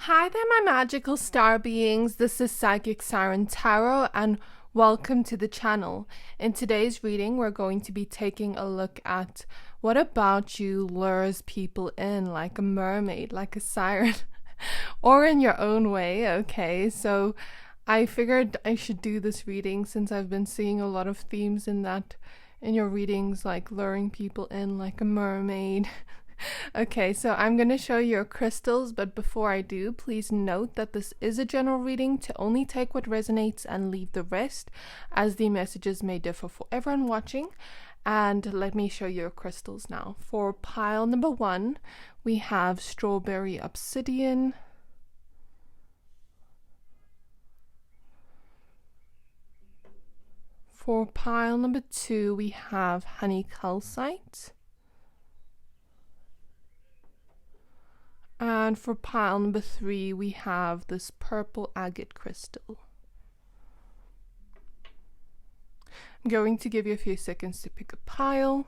Hi there, my magical star beings. This is Psychic Siren Tarot, and welcome to the channel. In today's reading, we're going to be taking a look at what about you lures people in like a mermaid, like a siren, or in your own way, okay? So I figured I should do this reading since I've been seeing a lot of themes in your readings, like luring people in like a mermaid. Okay, so I'm going to show you your crystals, but before I do, please note that this is a general reading to only take what resonates and leave the rest, as the messages may differ for everyone watching. And let me show you your crystals now. For pile number 1, we have strawberry obsidian, for pile number 2, we have honey calcite. And for pile number 3, we have this purple agate crystal. I'm going to give you a few seconds to pick a pile.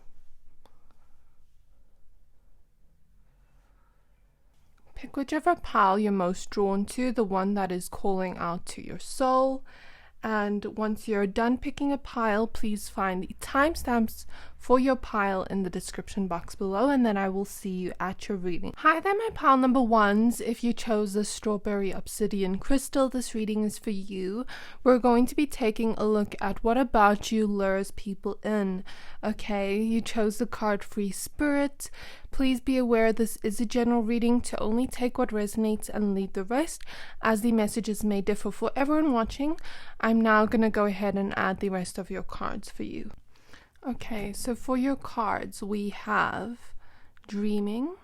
Pick whichever pile you're most drawn to, the one that is calling out to your soul. And once you're done picking a pile, please find the timestamps for your pile in the description box below, and then I will see you at your reading. Hi there, my pile number 1s. If you chose the strawberry obsidian crystal, this reading is for you. We're going to be taking a look at what about you lures people in. Okay, you chose the card Free Spirit. Please be aware this is a general reading to only take what resonates and leave the rest, as the messages may differ for everyone watching. I'm now going to go ahead and add the rest of your cards for you. Okay, so for your cards, we have Dreaming,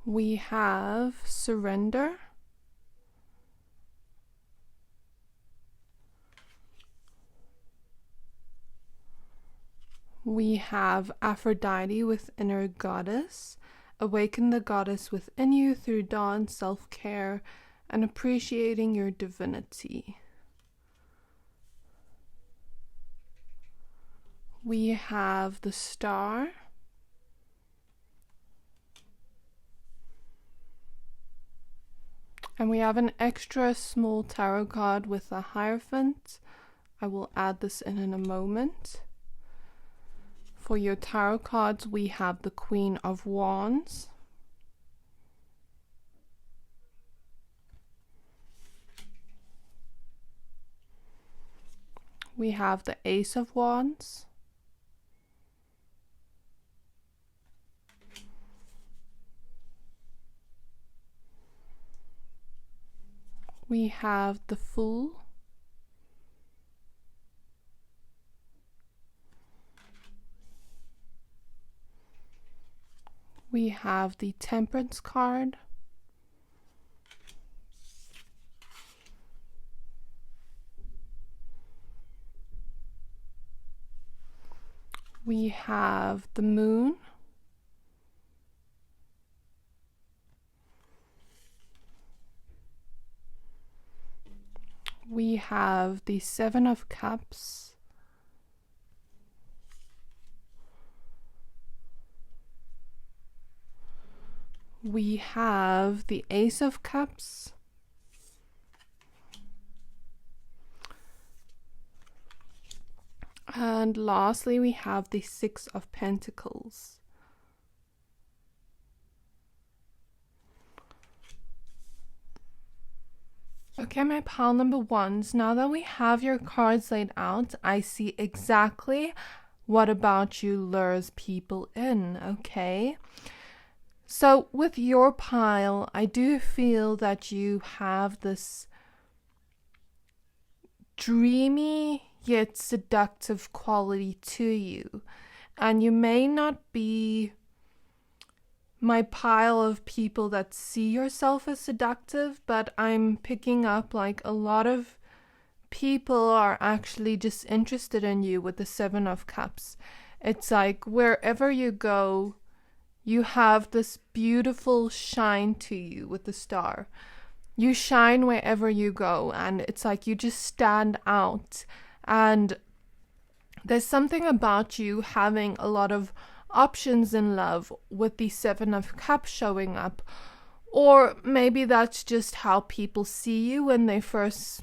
we have Surrender, we have Aphrodite with Inner Goddess. Awaken the goddess within you through dawn, self-care, and appreciating your divinity. We have the Star. And we have an extra small tarot card with a Hierophant. I will add this in a moment. For your tarot cards, we have the Queen of Wands, we have the Ace of Wands, we have the Fool, we have the Temperance card, we have the Moon, we have the Seven of Cups, we have the Ace of Cups, and lastly we have the Six of Pentacles. Okay, my pile number 1s, now that we have your cards laid out, I see exactly what about you lures people in, okay? So with your pile, I do feel that you have this dreamy yet seductive quality to you. And you may not be my pile of people that see yourself as seductive, but I'm picking up like a lot of people are actually just interested in you with the Seven of Cups. It's like wherever you go, you have this beautiful shine to you with the Star. You shine wherever you go, and it's like you just stand out. And There's something about you having a lot of options in love with the Seven of Cups showing up. Or maybe that's just how people see you when they first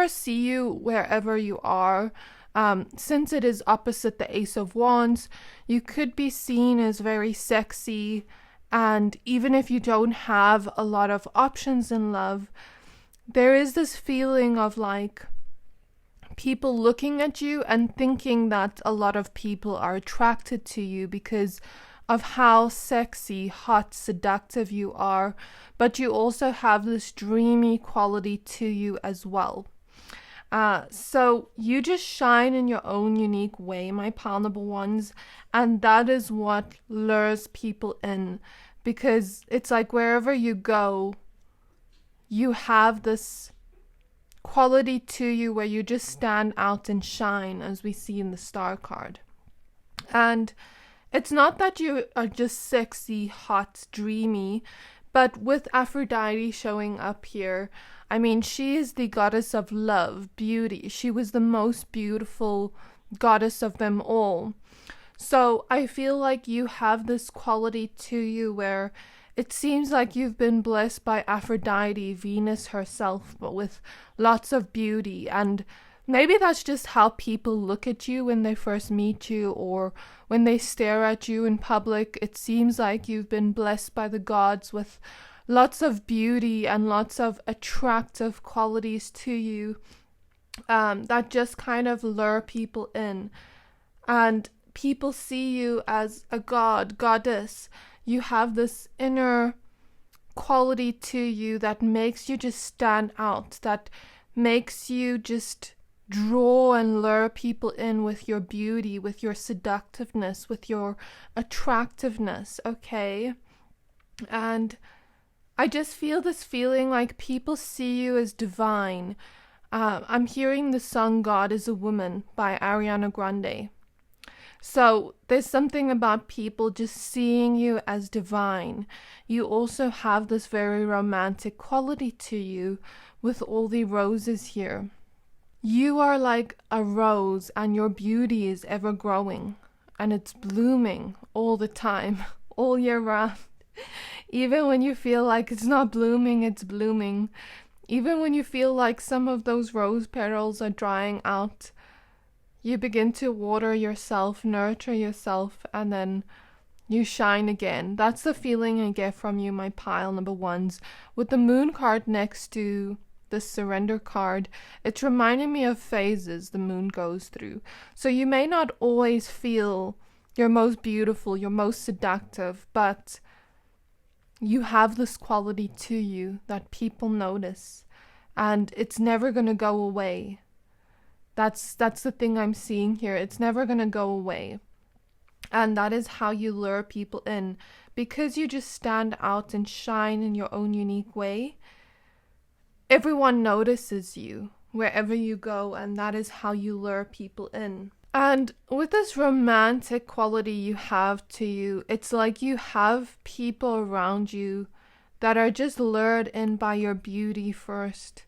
see you wherever you are. Since it is opposite the Ace of Wands, you could be seen as very sexy, and even if you don't have a lot of options in love, there is this feeling of like people looking at you and thinking that a lot of people are attracted to you because of how sexy, hot, seductive you are, but you also have this dreamy quality to you as well. So you just shine in your own unique way, my pal number ones, and that is what lures people in, because it's like wherever you go, you have this quality to you where you just stand out and shine, as we see in the Star card. And it's not that you are just sexy, hot, dreamy, but with Aphrodite showing up here, I mean, she is the goddess of love, beauty. She was the most beautiful goddess of them all. So I feel like you have this quality to you where it seems like you've been blessed by Aphrodite, Venus herself, but with lots of beauty. And maybe that's just how people look at you when they first meet you, or when they stare at you in public. It seems like you've been blessed by the gods with lots of beauty and lots of attractive qualities to you, that just kind of lure people in. And people see you as a goddess. You have this inner quality to you that makes you just stand out, that makes you just draw and lure people in with your beauty, with your seductiveness, with your attractiveness, okay? And I just feel this feeling like people see you as divine. I'm hearing the song God is a Woman by Ariana Grande. So there's something about people just seeing you as divine. You also have this very romantic quality to you with all the roses here. You are like a rose, and your beauty is ever growing, and it's blooming all the time, all year round. Even when you feel like it's not blooming, it's blooming. Even when you feel like some of those rose petals are drying out, you begin to water yourself, nurture yourself, and then you shine again. That's the feeling I get from you, my pile number ones. With the moon card next to the surrender card, it's reminding me of phases the moon goes through. So you may not always feel your most beautiful, your most seductive, but you have this quality to you that people notice, and it's never going to go away. That's the thing I'm seeing here. It's never going to go away. And that is how you lure people in, because you just stand out and shine in your own unique way. Everyone notices you wherever you go, and that is how you lure people in. And with this romantic quality you have to you, it's like you have people around you that are just lured in by your beauty first.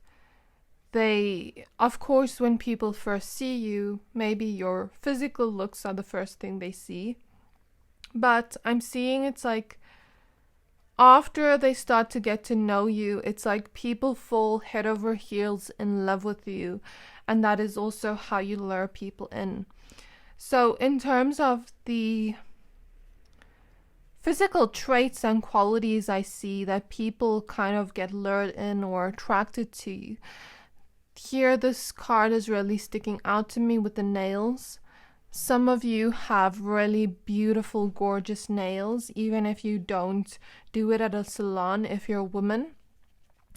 They, of course, when people first see you, maybe your physical looks are the first thing they see. But I'm seeing it's like after they start to get to know you, it's like people fall head over heels in love with you. And that is also how you lure people in. So in terms of the physical traits and qualities I see that people kind of get lured in or attracted to you, here this card is really sticking out to me with the nails. Some of you have really beautiful, gorgeous nails, even if you don't do it at a salon if you're a woman.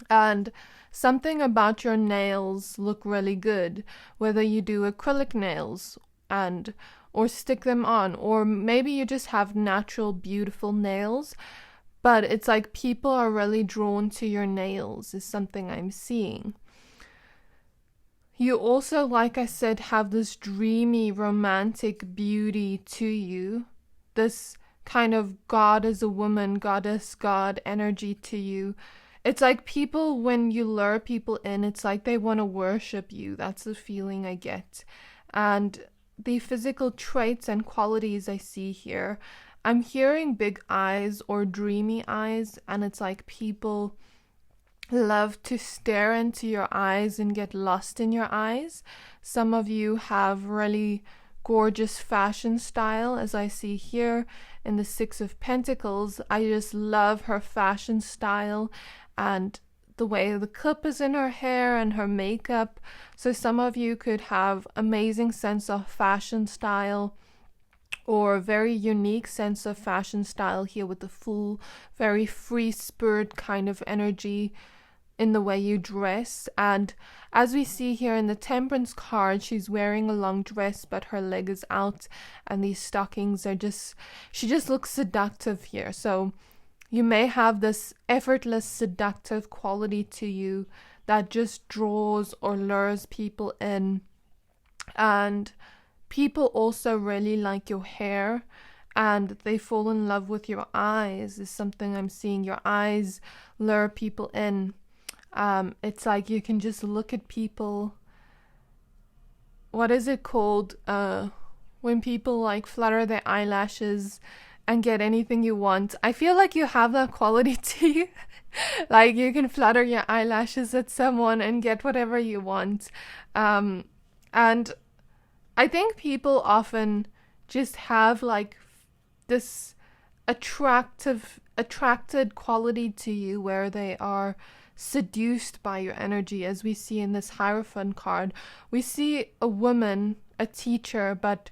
And something about your nails look really good, whether you do acrylic nails or stick them on, or maybe you just have natural, beautiful nails. But it's like people are really drawn to your nails is something I'm seeing. You also, like I said, have this dreamy, romantic beauty to you. This kind of God as a woman, goddess, God energy to you. It's like people, when you lure people in, it's like they want to worship you. That's the feeling I get. And the physical traits and qualities I see here, I'm hearing big eyes or dreamy eyes, and it's like people love to stare into your eyes and get lost in your eyes. Some of you have really gorgeous fashion style, as I see here in the Six of Pentacles. I just love her fashion style and the way the clip is in her hair and her makeup. So some of you could have amazing sense of fashion style or a very unique sense of fashion style here with the full, very free spirit kind of energy in the way you dress. And as we see here in the Temperance card, she's wearing a long dress but her leg is out, and these stockings are just, she just looks seductive here. So you may have this effortless seductive quality to you that just draws or lures people in. And people also really like your hair, and they fall in love with your eyes is something I'm seeing. Your eyes lure people in. It's like you can just look at people. What is it called? When people like flutter their eyelashes and get anything you want. I feel like you have that quality to you. Like you can flutter your eyelashes at someone and get whatever you want. And I think people often just have like this attracted quality to you where they are seduced by your energy. As we see in this Hierophant card, we see a woman, a teacher, but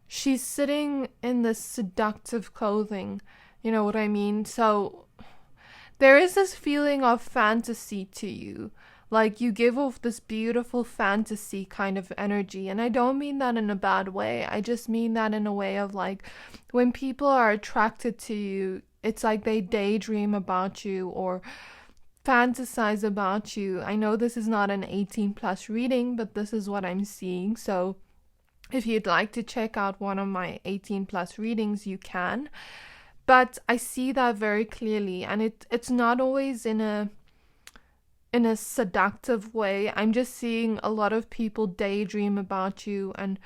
she's sitting in this seductive clothing. You know what I mean? So there is this feeling of fantasy to you. Like you give off this beautiful fantasy kind of energy. And I don't mean that in a bad way. I just mean that in a way of like when people are attracted to you, it's like they daydream about you or fantasize about you. I know this is not an 18 plus reading, but this is what I'm seeing. So if you'd like to check out one of my 18 plus readings, you can. But I see that very clearly, and it's not always in a seductive way. I'm just seeing a lot of people daydream about you and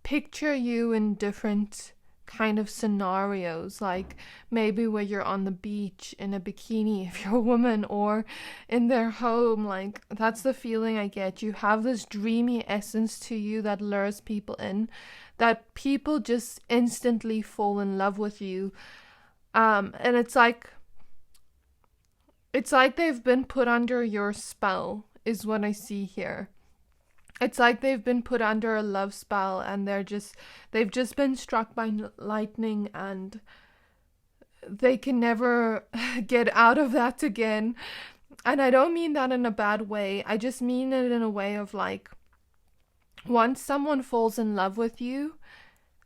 picture you in different kind of scenarios, like maybe where you're on the beach in a bikini if you're a woman, or in their home. Like that's the feeling I get. You have this dreamy essence to you that lures people in, that people just instantly fall in love with you. And it's like they've been put under your spell is what I see here. It's like they've been put under a love spell, and they've just been struck by lightning, and they can never get out of that again. And I don't mean that in a bad way. I just mean it in a way of like, once someone falls in love with you,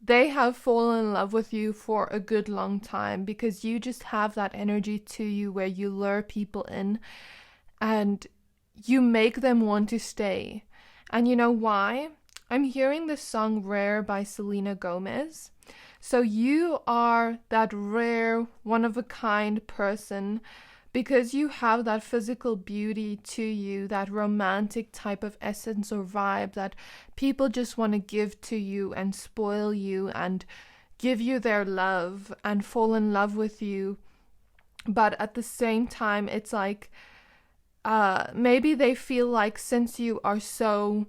they have fallen in love with you for a good long time, because you just have that energy to you where you lure people in and you make them want to stay. And you know why? I'm hearing the song Rare by Selena Gomez. So you are that rare, one-of-a-kind person because you have that physical beauty to you, that romantic type of essence or vibe that people just want to give to you and spoil you and give you their love and fall in love with you. But at the same time, it's like maybe they feel like since you are so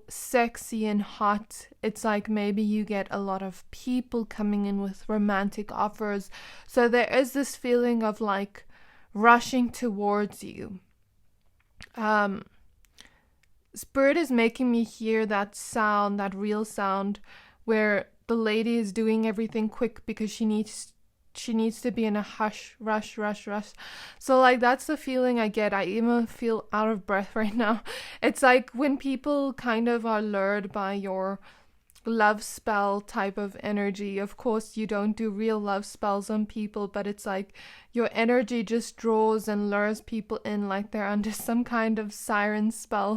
sexy and hot, it's like maybe you get a lot of people coming in with romantic offers. So there is this feeling of like rushing towards you. Spirit is making me hear that sound, that real sound, where the lady is doing everything quick because she needs to be in a rush. So like that's the feeling I get. I even feel out of breath right now. It's like when people kind of are lured by your love spell type of energy. Of course you don't do real love spells on people, but it's like your energy just draws and lures people in like they're under some kind of siren song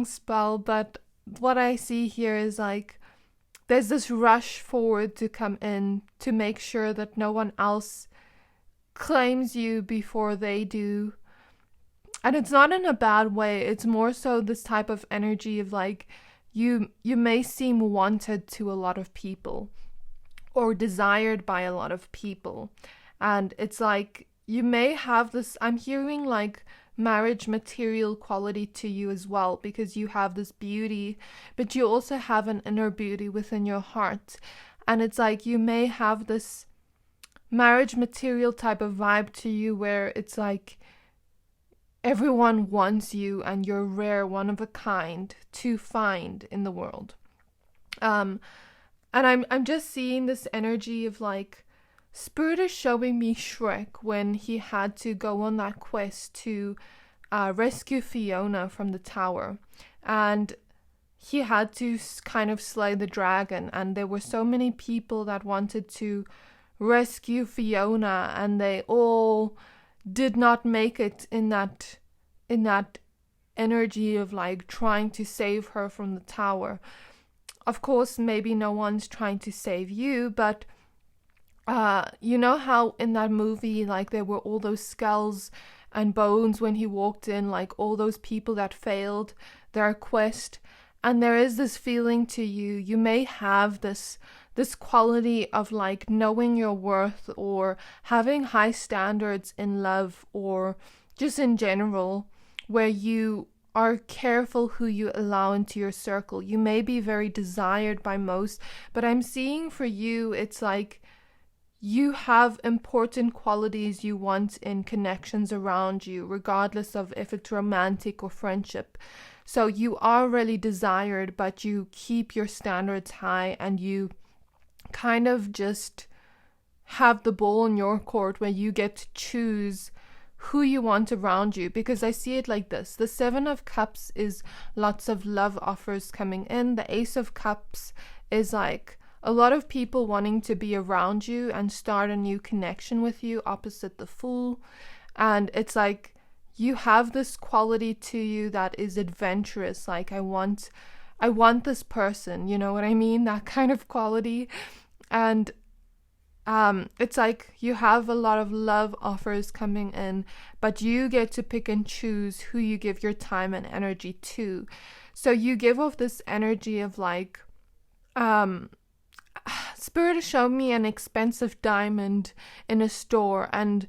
spell. But what I see here is like there's this rush forward to come in to make sure that no one else claims you before they do. And it's not in a bad way. It's more so this type of energy of like you may seem wanted to a lot of people or desired by a lot of people. And it's like you may have this, I'm hearing like marriage material quality to you as well, because you have this beauty, but you also have an inner beauty within your heart. And it's like you may have this marriage material type of vibe to you where it's like everyone wants you and you're rare, one of a kind to find in the world. And I'm just seeing this energy of like Spirit is showing me Shrek when he had to go on that quest to rescue Fiona from the tower. And he had to kind of slay the dragon, and there were so many people that wanted to rescue Fiona, and they all did not make it in that energy of like trying to save her from the tower. Of course, maybe no one's trying to save you, but you know how in that movie, like there were all those skulls and bones when he walked in, like all those people that failed their quest. And there is this feeling to you. You may have this quality of like knowing your worth or having high standards in love or just in general, where you are careful who you allow into your circle. You may be very desired by most, but I'm seeing for you, it's like you have important qualities you want in connections around you, regardless of if it's romantic or friendship. So you are really desired, but you keep your standards high and you kind of just have the ball in your court where you get to choose who you want around you. Because I see it like this. The Seven of Cups is lots of love offers coming in. The Ace of Cups is like a lot of people wanting to be around you and start a new connection with you, opposite the Fool. And it's like you have this quality to you that is adventurous. Like I want this person, you know what I mean? That kind of quality. And it's like you have a lot of love offers coming in, but you get to pick and choose who you give your time and energy to. So you give off this energy of like, Spirit has shown me an expensive diamond in a store, and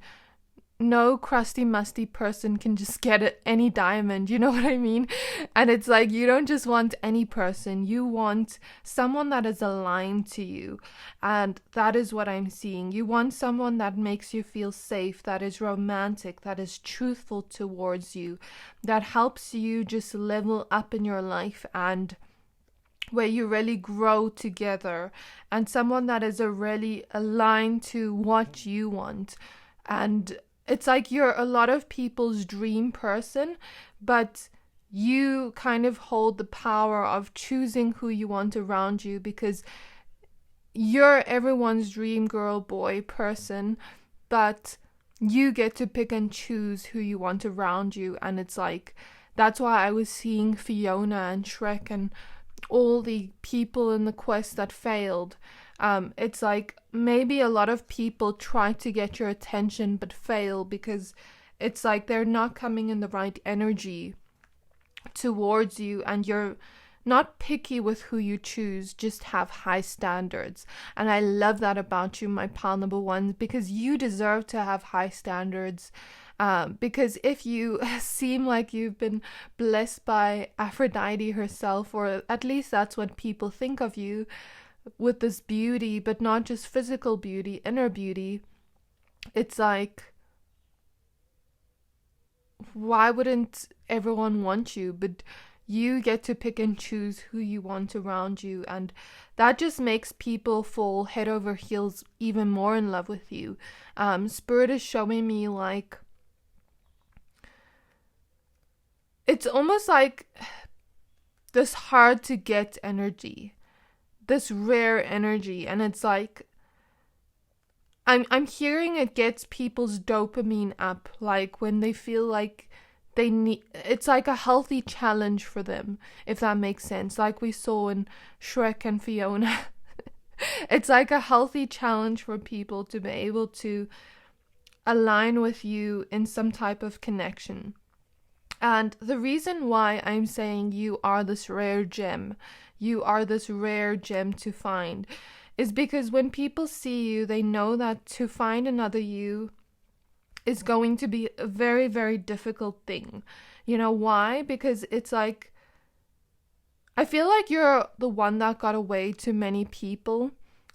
no crusty musty person can just get any diamond, you know what I mean? And it's like you don't just want any person, you want someone that is aligned to you. And that is what I'm seeing. You want someone that makes you feel safe, that is romantic, that is truthful towards you, that helps you just level up in your life and where you really grow together, and someone that is really aligned to what you want. And it's like you're a lot of people's dream person, but you kind of hold the power of choosing who you want around you, because you're everyone's dream girl, boy, person, but you get to pick and choose who you want around you. And it's like, that's why I was seeing Fiona and Shrek and all the people in the quest that failed. It's like maybe a lot of people try to get your attention but fail, because it's like they're not coming in the right energy towards you, and you're not picky with who you choose, just have high standards. And I love that about you, my pal number one, because you deserve to have high standards. Because if you seem like you've been blessed by Aphrodite herself, or at least that's what people think of you, with this beauty, but not just physical beauty, inner beauty, it's like, why wouldn't everyone want you? But you get to pick and choose who you want around you, and that just makes people fall head over heels even more in love with you. Spirit is showing me like, it's almost like this hard to get energy, this rare energy, and it's like I'm hearing it gets people's dopamine up, like when they feel like they need, it's like a healthy challenge for them, if that makes sense, like we saw in Shrek and Fiona. It's like a healthy challenge for people to be able to align with you in some type of connection. And the reason why I'm saying you are this rare gem, you are this rare gem to find, is because when people see you, they know that to find another you is going to be a very, very difficult thing. You know why? Because it's like, I feel like you're the one that got away to many people.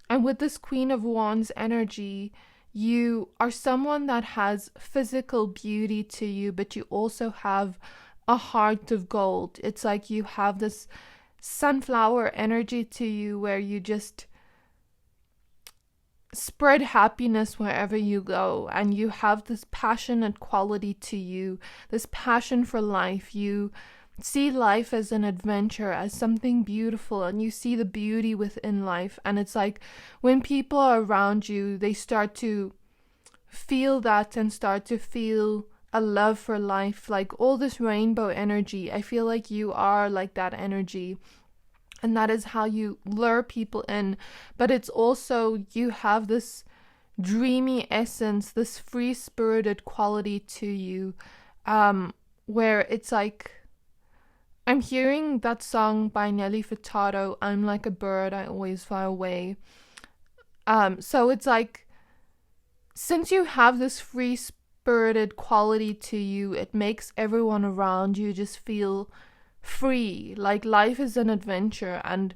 And with this Queen of Wands energy, you are someone that has physical beauty to you, but you also have a heart of gold. It's like you have this sunflower energy to you where you just spread happiness wherever you go, and you have this passionate quality to you, this passion for life. You see life as an adventure, as something beautiful, and you see the beauty within life. And it's like when people are around you, they start to feel that and start to feel a love for life, like all this rainbow energy. I feel like you are like that energy, and that is how you lure people in. But it's also, you have this dreamy essence, this free-spirited quality to you, where it's like, I'm hearing that song by Nelly Furtado, I'm like a bird, I always fly away. So it's like, since you have this free-spirited quality to you, it makes everyone around you just feel free, like life is an adventure, and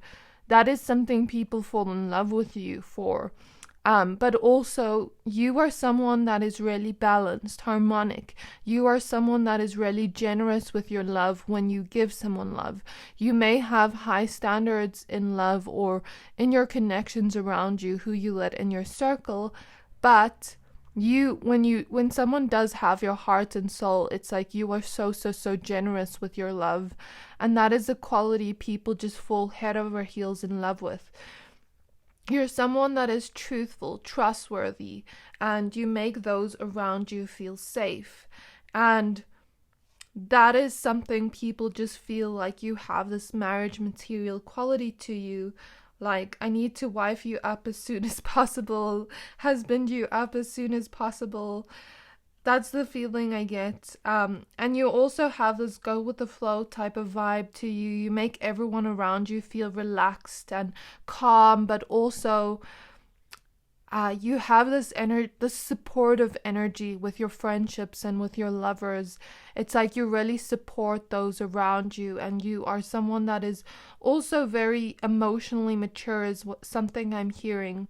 that is something people fall in love with you for. But also, you are someone that is really balanced, harmonic. You are someone that is really generous with your love when you give someone love. You may have high standards in love or in your connections around you, who you let in your circle, but when someone does have your heart and soul, it's like you are so generous with your love, and that is a quality people just fall head over heels in love with. You're someone that is truthful, trustworthy, and you make those around you feel safe. And that is something people just feel like you have this marriage material quality to you. Like, I need to wife you up as soon as possible, husband you up as soon as possible. That's the feeling I get. And you also have this go with the flow type of vibe to you. You make everyone around you feel relaxed and calm, but also you have this this supportive energy with your friendships and with your lovers. It's like you really support those around you, and you are someone that is also very emotionally mature, is something I'm hearing.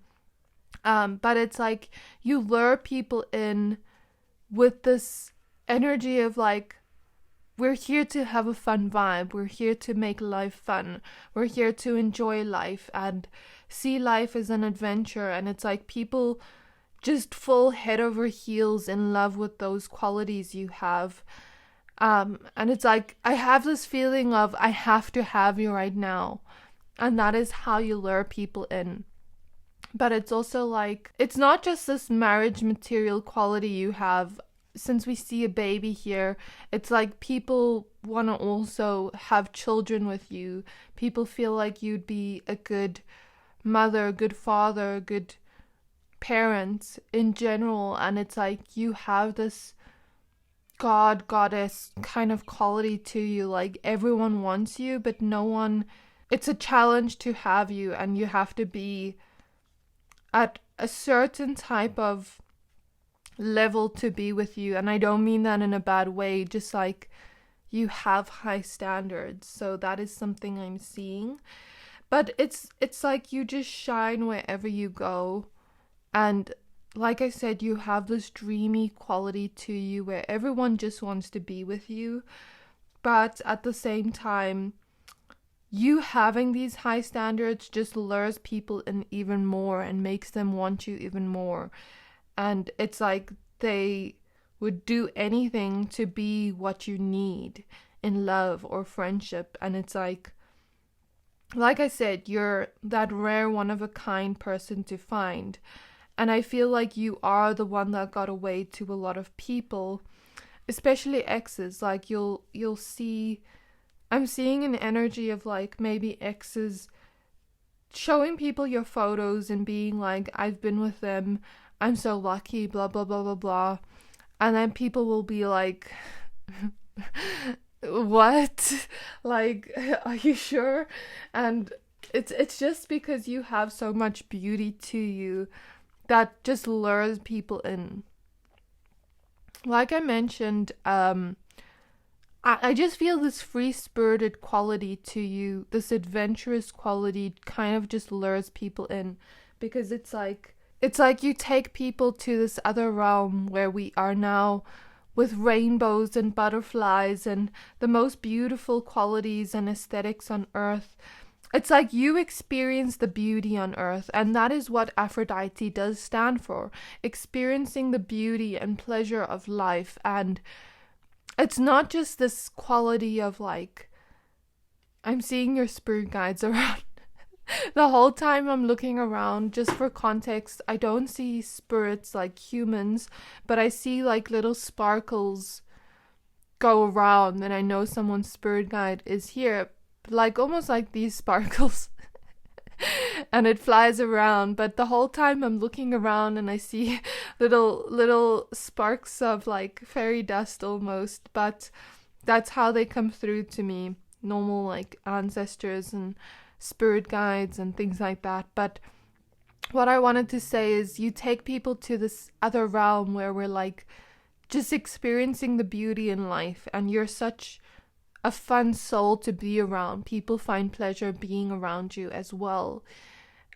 But it's like you lure people in with this energy of like, we're here to have a fun vibe. We're here to make life fun. We're here to enjoy life and see life as an adventure. And it's like people just fall head over heels in love with those qualities you have. And it's like, I have this feeling of, I have to have you right now. And that is how you lure people in. But it's also like, it's not just this marriage material quality you have. Since we see a baby here, it's like people want to also have children with you. People feel like you'd be a good mother, good father, good parent in general. And it's like you have this goddess kind of quality to you. Like, everyone wants you, but no one, it's a challenge to have you, and you have to be at a certain type of level to be with you. And I don't mean that in a bad way, just like you have high standards. So that is something I'm seeing. But it's like you just shine wherever you go. And like I said, you have this dreamy quality to you where everyone just wants to be with you. But at the same time, you having these high standards just lures people in even more and makes them want you even more. And it's like they would do anything to be what you need in love or friendship. And it's like I said, you're that rare one of a kind person to find. And I feel like you are the one that got away to a lot of people, especially exes. Like you'll see, I'm seeing an energy of like maybe exes showing people your photos and being like, I've been with them, I'm so lucky, blah, blah, blah, blah, blah. And then people will be like, What? Like, are you sure? And it's just because you have so much beauty to you that just lures people in. Like I mentioned, I just feel this free spirited quality to you, this adventurous quality kind of just lures people in, because it's like you take people to this other realm where we are now, with rainbows and butterflies and the most beautiful qualities and aesthetics on earth. It's like you experience the beauty on earth, and that is what Aphrodite does stand for, experiencing the beauty and pleasure of life. And it's not just this quality of like, I'm seeing your spirit guides around. The whole time I'm looking around, just for context, I don't see spirits like humans, but I see like little sparkles go around, and I know someone's spirit guide is here, like almost like these sparkles. And it flies around, but the whole time I'm looking around and I see little sparks of like fairy dust almost, but that's how they come through to me, normal like ancestors and spirit guides and things like that. But what I wanted to say is, you take people to this other realm where we're like just experiencing the beauty in life, and you're such a fun soul to be around. People find pleasure being around you as well.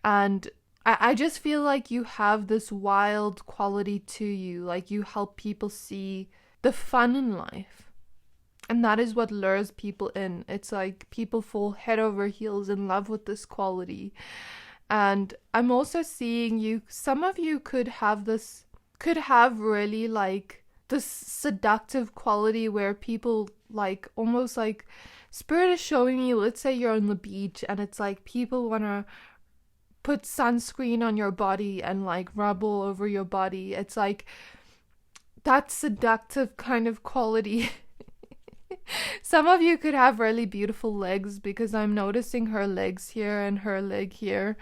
And I just feel like you have this wild quality to you, like you help people see the fun in life. And that is what lures people in. It's like people fall head over heels in love with this quality. And I'm also seeing you, some of you could have really like this seductive quality where people like almost like, spirit is showing you, let's say you're on the beach and it's like people want to put sunscreen on your body and like rub all over your body. It's like that seductive kind of quality. Some of you could have really beautiful legs, because I'm noticing her legs here and her leg here.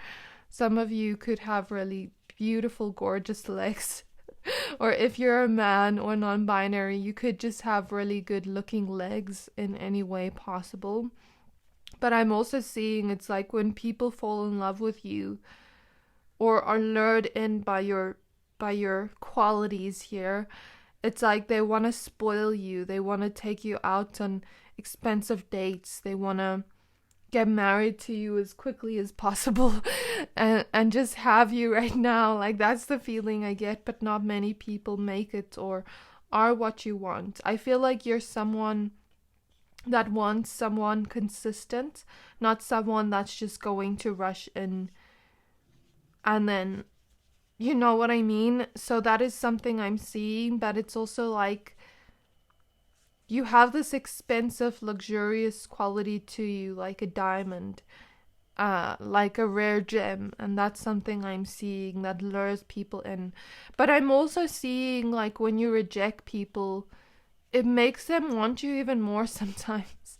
Some of you could have really beautiful, gorgeous legs. Or if you're a man or non-binary, you could just have really good looking legs in any way possible. But I'm also seeing, it's like when people fall in love with you or are lured in by your qualities here, it's like they want to spoil you. They want to take you out on expensive dates. They want to get married to you as quickly as possible and just have you right now. Like, that's the feeling I get, but not many people make it or are what you want. I feel like you're someone that wants someone consistent, not someone that's just going to rush in and then, you know what I mean? So that is something I'm seeing, but it's also like you have this expensive, luxurious quality to you, like a diamond, like a rare gem, and that's something I'm seeing that lures people in. But I'm also seeing, like, when you reject people, it makes them want you even more sometimes.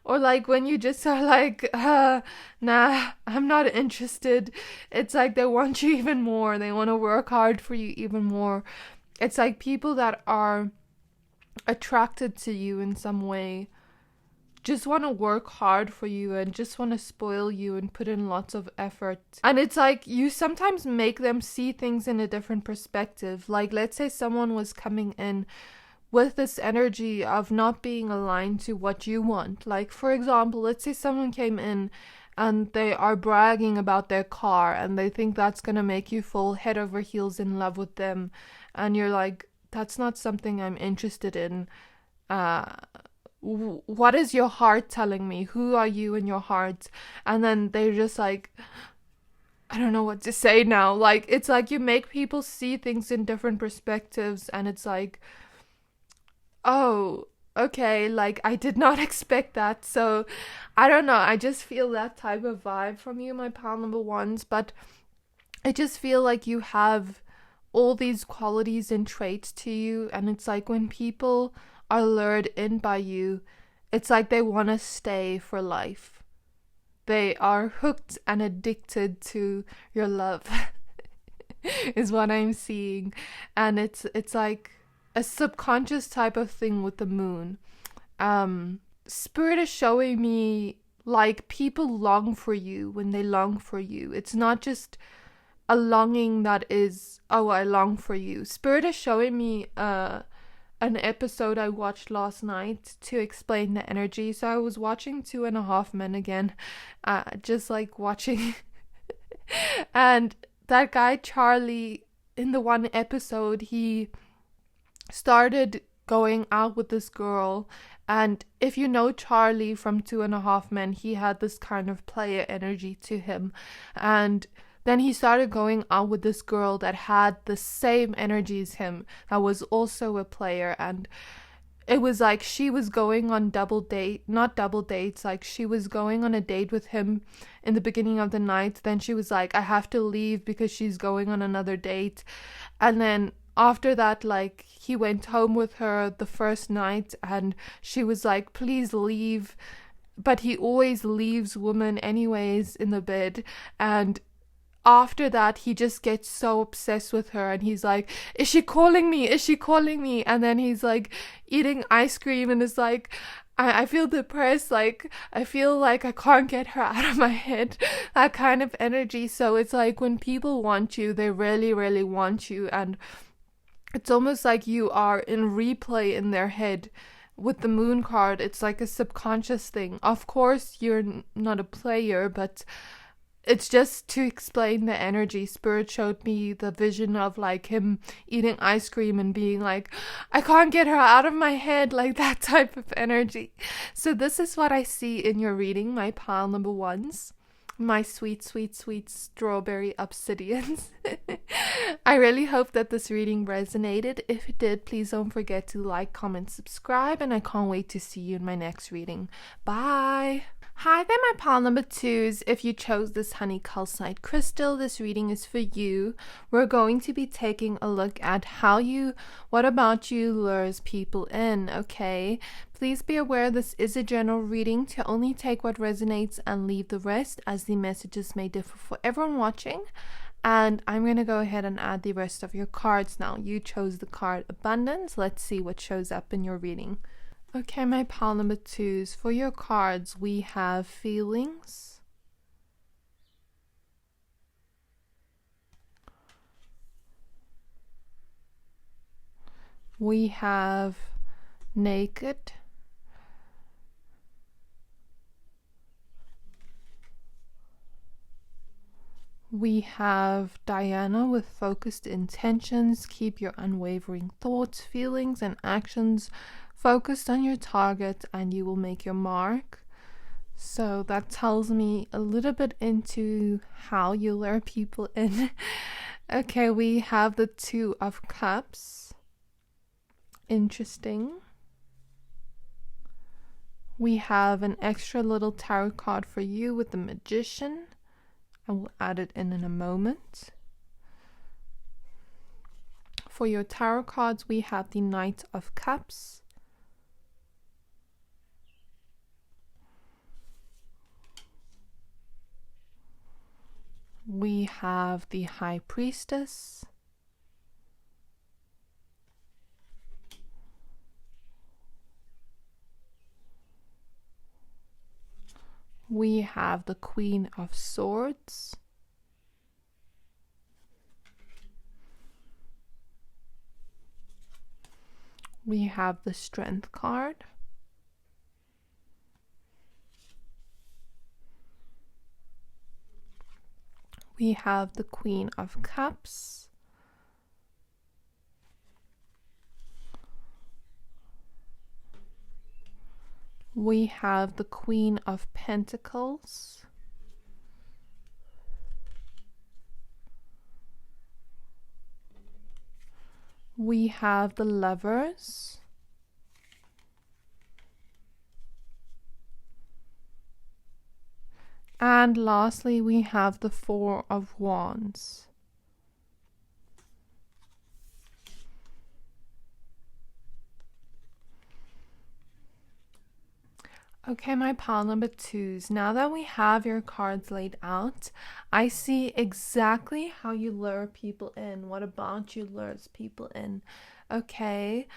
Or like when you just are like, nah, I'm not interested. It's like they want you even more. They want to work hard for you even more. It's like people that are attracted to you in some way just want to work hard for you and just want to spoil you and put in lots of effort. And it's like you sometimes make them see things in a different perspective. Like, let's say someone was coming in with this energy of not being aligned to what you want. Like, for example, let's say someone came in and they are bragging about their car and they think that's going to make you fall head over heels in love with them. And you're like, that's not something I'm interested in. What is your heart telling me? Who are you in your heart? And then they're just like, I don't know what to say now. Like, it's like you make people see things in different perspectives, and it's like, oh, okay, like I did not expect that. So I don't know, I just feel that type of vibe from you, my pal number ones. But I just feel like you have all these qualities and traits to you, and it's like when people are lured in by you, it's like they want to stay for life. They are hooked and addicted to your love is what I'm seeing. And it's like a subconscious type of thing with the moon. Spirit is showing me like people long for you when they long for you. It's not just a longing that is, oh, I long for you. Spirit is showing me an episode I watched last night to explain the energy. So I was watching 2.5 Men again, just like watching. And that guy Charlie, in the one episode, he started going out with this girl. And if you know Charlie from 2.5 Men, he had this kind of player energy to him. And then he started going out with this girl that had the same energy as him, that was also a player. And it was like she was going on not double dates, like she was going on a date with him in the beginning of the night. Then she was like, I have to leave because she's going on another date. And then after that, like, he went home with her the first night and she was like, please leave. But he always leaves women anyways in the bed. And after that, he just gets so obsessed with her and he's like, is she calling me? Is she calling me? And then he's like eating ice cream and is like, I feel depressed, like I feel like I can't get her out of my head, that kind of energy. So it's like when people want you, they really, really want you, and it's almost like you are in replay in their head. With the moon card, it's like a subconscious thing. Of course, you're not a player, but it's just to explain the energy. Spirit showed me the vision of like him eating ice cream and being like, I can't get her out of my head, like that type of energy. So this is what I see in your reading, my pile number ones. My sweet, sweet, sweet strawberry obsidians. I really hope that this reading resonated. If it did, please don't forget to like, comment, subscribe, and I can't wait to see you in my next reading. Bye! Hi there, my pile number twos. If you chose this honey calcite crystal, this reading is for you. We're going to be taking a look at what about you lures people in, okay? Please be aware this is a general reading, to only take what resonates and leave the rest, as the messages may differ for everyone watching. And I'm going to go ahead and add the rest of your cards now. You chose the card Abundance. Let's see what shows up in your reading. Okay, my pile number twos. For your cards, we have Feelings, we have Naked, we have Diana with Focused Intentions. Keep your unwavering thoughts, feelings, and actions focused on your target and you will make your mark. So that tells me a little bit into how you lure people in. Okay, we have the Two of Cups. Interesting. We have an extra little tarot card for you with the Magician. I will add it in a moment. For your tarot cards, we have the Knight of Cups. We have the High Priestess. We have the Queen of Swords. We have the Strength card. We have the Queen of Cups. We have the Queen of Pentacles. We have the Lovers. And lastly, we have the Four of Wands. Okay, my pile number twos. Now that we have your cards laid out, I see exactly how you lure people in. What about you lures people in? Okay.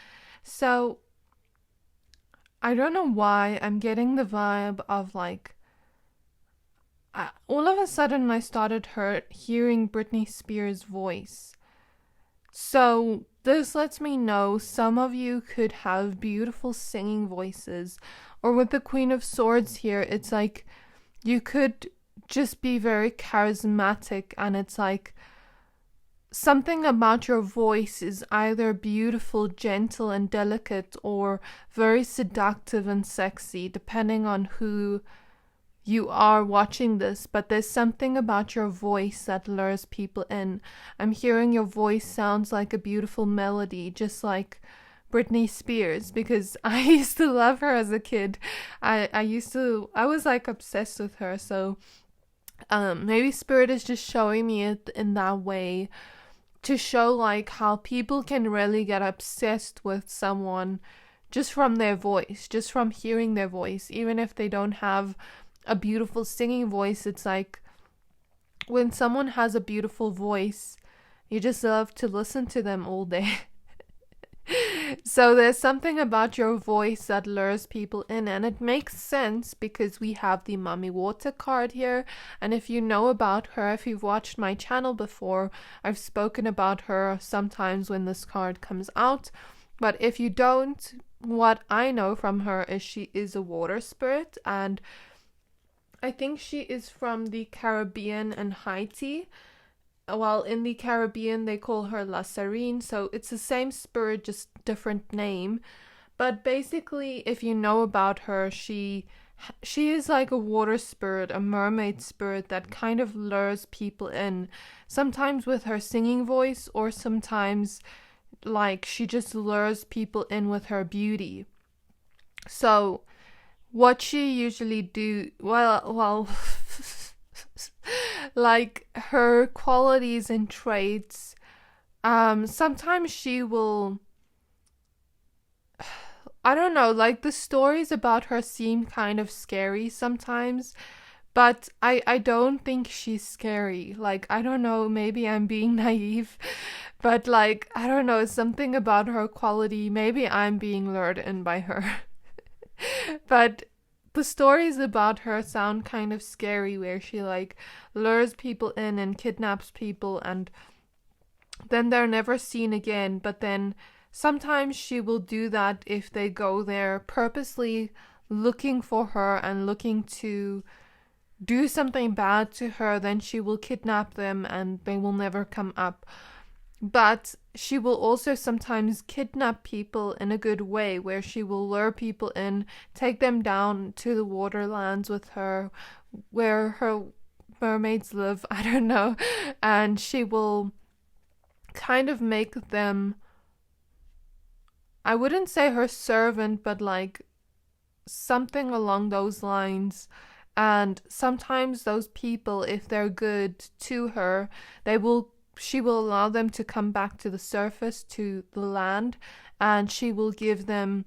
So I don't know why I'm getting the vibe of like all of a sudden I started hearing Britney Spears' voice. So this lets me know some of you could have beautiful singing voices, or with the Queen of Swords here, it's like you could just be very charismatic, and it's like something about your voice is either beautiful, gentle, and delicate, or very seductive and sexy, depending on who you are watching this. But there's something about your voice that lures people in. I'm hearing your voice sounds like a beautiful melody, just like Britney Spears, because I used to love her as a kid. I was like obsessed with her. So maybe Spirit is just showing me it in that way, to show like how people can really get obsessed with someone just from their voice, just from hearing their voice, even if they don't have a beautiful singing voice. It's like when someone has a beautiful voice, you just love to listen to them all day. So there's something about your voice that lures people in, and it makes sense because we have the Mummy Water card here. And if you know about her, if you've watched my channel before, I've spoken about her sometimes when this card comes out. But if you don't, what I know from her is she is a water spirit, and I think she is from the Caribbean and Haiti. While in the Caribbean they call her La Siren, so it's the same spirit, just different name. But basically, if you know about her, she is like a water spirit, a mermaid spirit that kind of lures people in. Sometimes with her singing voice, or sometimes like she just lures people in with her beauty. So what she usually do, well like her qualities and traits, sometimes she will, I don't know, like the stories about her seem kind of scary sometimes, but I don't think she's scary. Like, I don't know, maybe I'm being naive, but like, I don't know, something about her quality, maybe I'm being lured in by her. But the stories about her sound kind of scary, where she like lures people in and kidnaps people, and then they're never seen again. But then sometimes she will do that if they go there purposely looking for her and looking to do something bad to her. Then she will kidnap them and they will never come up. But she will also sometimes kidnap people in a good way, where she will lure people in, take them down to the waterlands with her, where her mermaids live, I don't know, and she will kind of make them, I wouldn't say her servant, but like something along those lines. And sometimes those people, if they're good to her, she will allow them to come back to the surface, to the land, and she will give them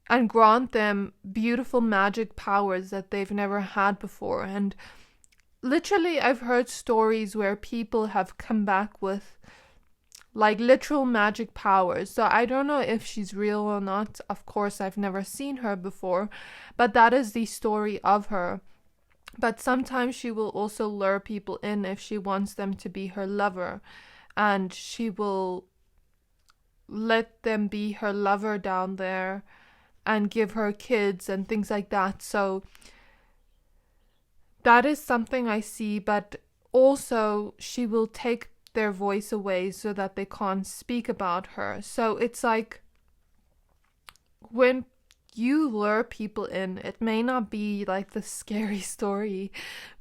and grant them beautiful magic powers that they've never had before. And literally, I've heard stories where people have come back with like literal magic powers. So I don't know if she's real or not. Of course, I've never seen her before, but that is the story of her. But sometimes she will also lure people in if she wants them to be her lover, and she will let them be her lover down there and give her kids and things like that. So that is something I see, but also she will take their voice away so that they can't speak about her. So it's like when you lure people in, it may not be like the scary story,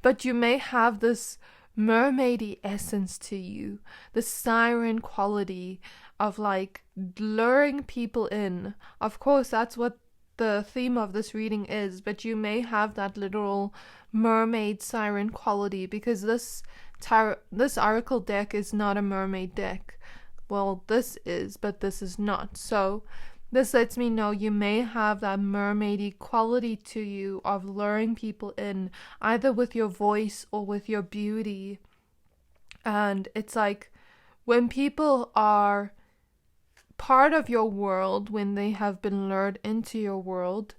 but you may have this mermaidy essence to you, the siren quality of like luring people in. Of course, that's what the theme of this reading is, but you may have that literal mermaid siren quality, because this oracle deck is not a mermaid deck. Well, this is, but this is not. So this lets me know you may have that mermaidy quality to you of luring people in, either with your voice or with your beauty. And it's like when people are part of your world, when they have been lured into your world,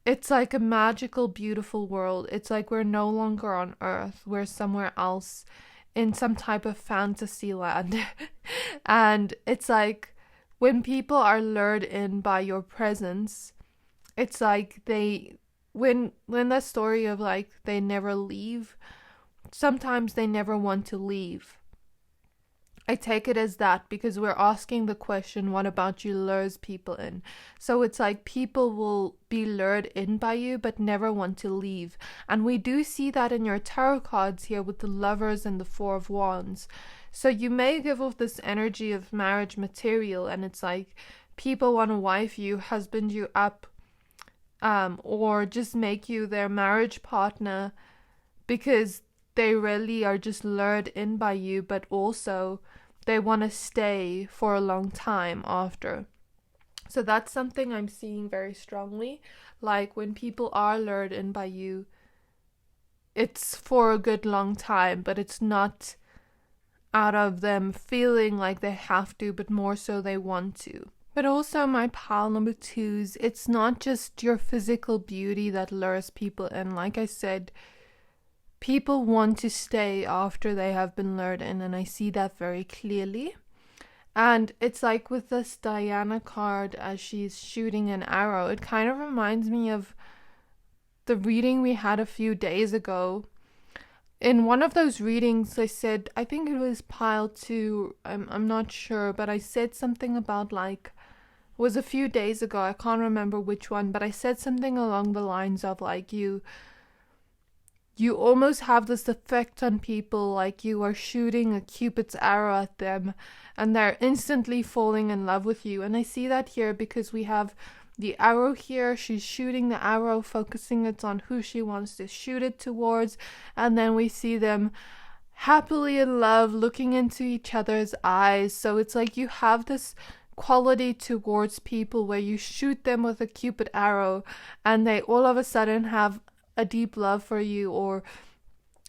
it's like a magical, beautiful world. It's like we're no longer on Earth. We're somewhere else in some type of fantasy land. And it's like when people are lured in by your presence, it's like when the story of like they never leave, sometimes they never want to leave. I take it as that because we're asking the question, what about you lures people in? So it's like people will be lured in by you but never want to leave. And we do see that in your tarot cards here with the Lovers and the Four of Wands. So you may give off this energy of marriage material, and it's like people want to wife you, husband you up, or just make you their marriage partner because they really are just lured in by you, but also they want to stay for a long time after. So that's something I'm seeing very strongly. Like when people are lured in by you, it's for a good long time, but it's not out of them feeling like they have to, but more so they want to. But also my pile number 2s, it's not just your physical beauty that lures people in. Like I said, people want to stay after they have been lured in, and I see that very clearly. And it's like with this Diana card as she's shooting an arrow, it kind of reminds me of the reading we had a few days ago. In one of those readings, I said, I think it was pile 2, I'm not sure, but I said something about like, it was a few days ago, I can't remember which one, but I said something along the lines of like you almost have this effect on people, like you are shooting a Cupid's arrow at them and they're instantly falling in love with you. And I see that here because we have the arrow here. She's shooting the arrow, focusing it on who she wants to shoot it towards. And then we see them happily in love, looking into each other's eyes. So it's like you have this quality towards people where you shoot them with a Cupid arrow and they all of a sudden have a deep love for you, or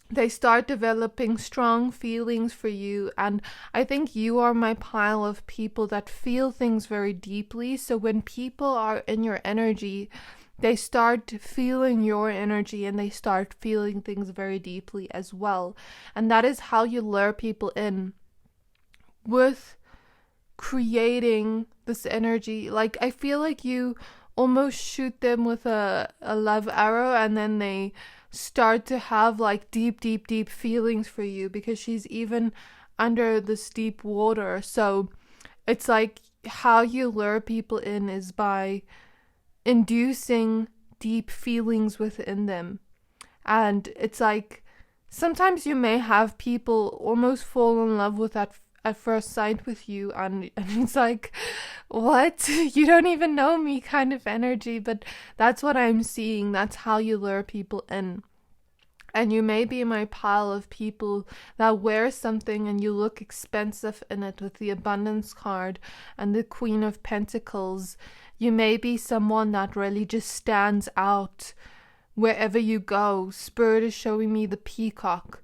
they start developing strong feelings for you. And I think you are my pile of people that feel things very deeply. So when people are in your energy, they start feeling your energy and they start feeling things very deeply as well. And that is how you lure people in, with creating this energy. Like I feel like you almost shoot them with a love arrow and then they start to have like deep feelings for you because she's even under this deep water. So it's like how you lure people in is by inducing deep feelings within them. And it's like sometimes you may have people almost fall in love with that at first sight with you, and it's like, what? You don't even know me kind of energy. But that's what I'm seeing. That's how you lure people in. And you may be in my pile of people that wear something and you look expensive in it with the Abundance card and the Queen of Pentacles. You may be someone that really just stands out wherever you go. Spirit is showing me the Peacock.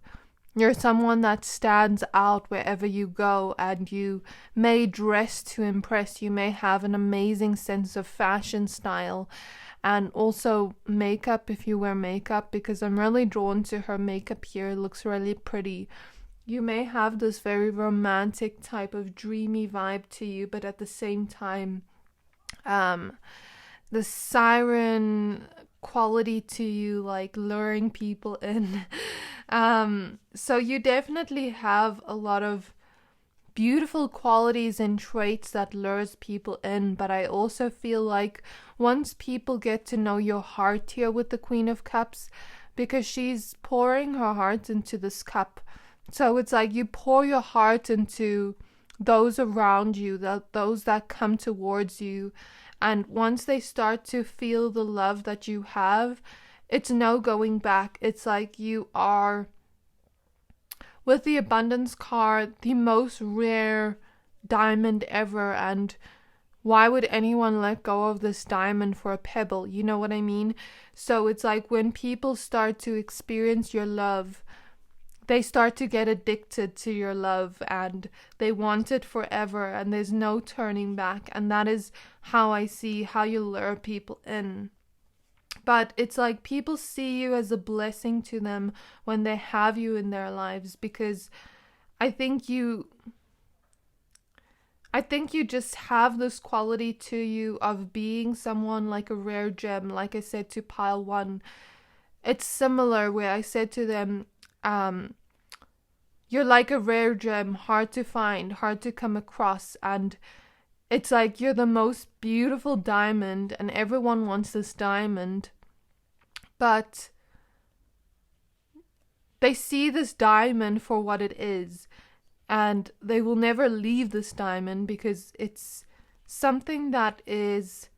You're someone that stands out wherever you go, and you may dress to impress. You may have an amazing sense of fashion style, and also makeup if you wear makeup, because I'm really drawn to her makeup here. It looks really pretty. You may have this very romantic type of dreamy vibe to you, but at the same time, the Siren quality to you, like luring people in. So you definitely have a lot of beautiful qualities and traits that lures people in, but I also feel like once people get to know your heart here with the Queen of Cups, because she's pouring her heart into this cup, so it's like you pour your heart into those around you, those that come towards you, and once they start to feel the love that you have, it's no going back. It's like you are, with the Abundance card, the most rare diamond ever, and why would anyone let go of this diamond for a pebble? You know what I mean? So it's like when people start to experience your love, they start to get addicted to your love and they want it forever and there's no turning back. And that is how I see how you lure people in. But it's like people see you as a blessing to them when they have you in their lives, because I think you just have this quality to you of being someone like a rare gem. Like I said to pile one, it's similar where I said to them, you're like a rare gem, hard to find, hard to come across, and it's like you're the most beautiful diamond and everyone wants this diamond, but they see this diamond for what it is and they will never leave this diamond because it's something that is,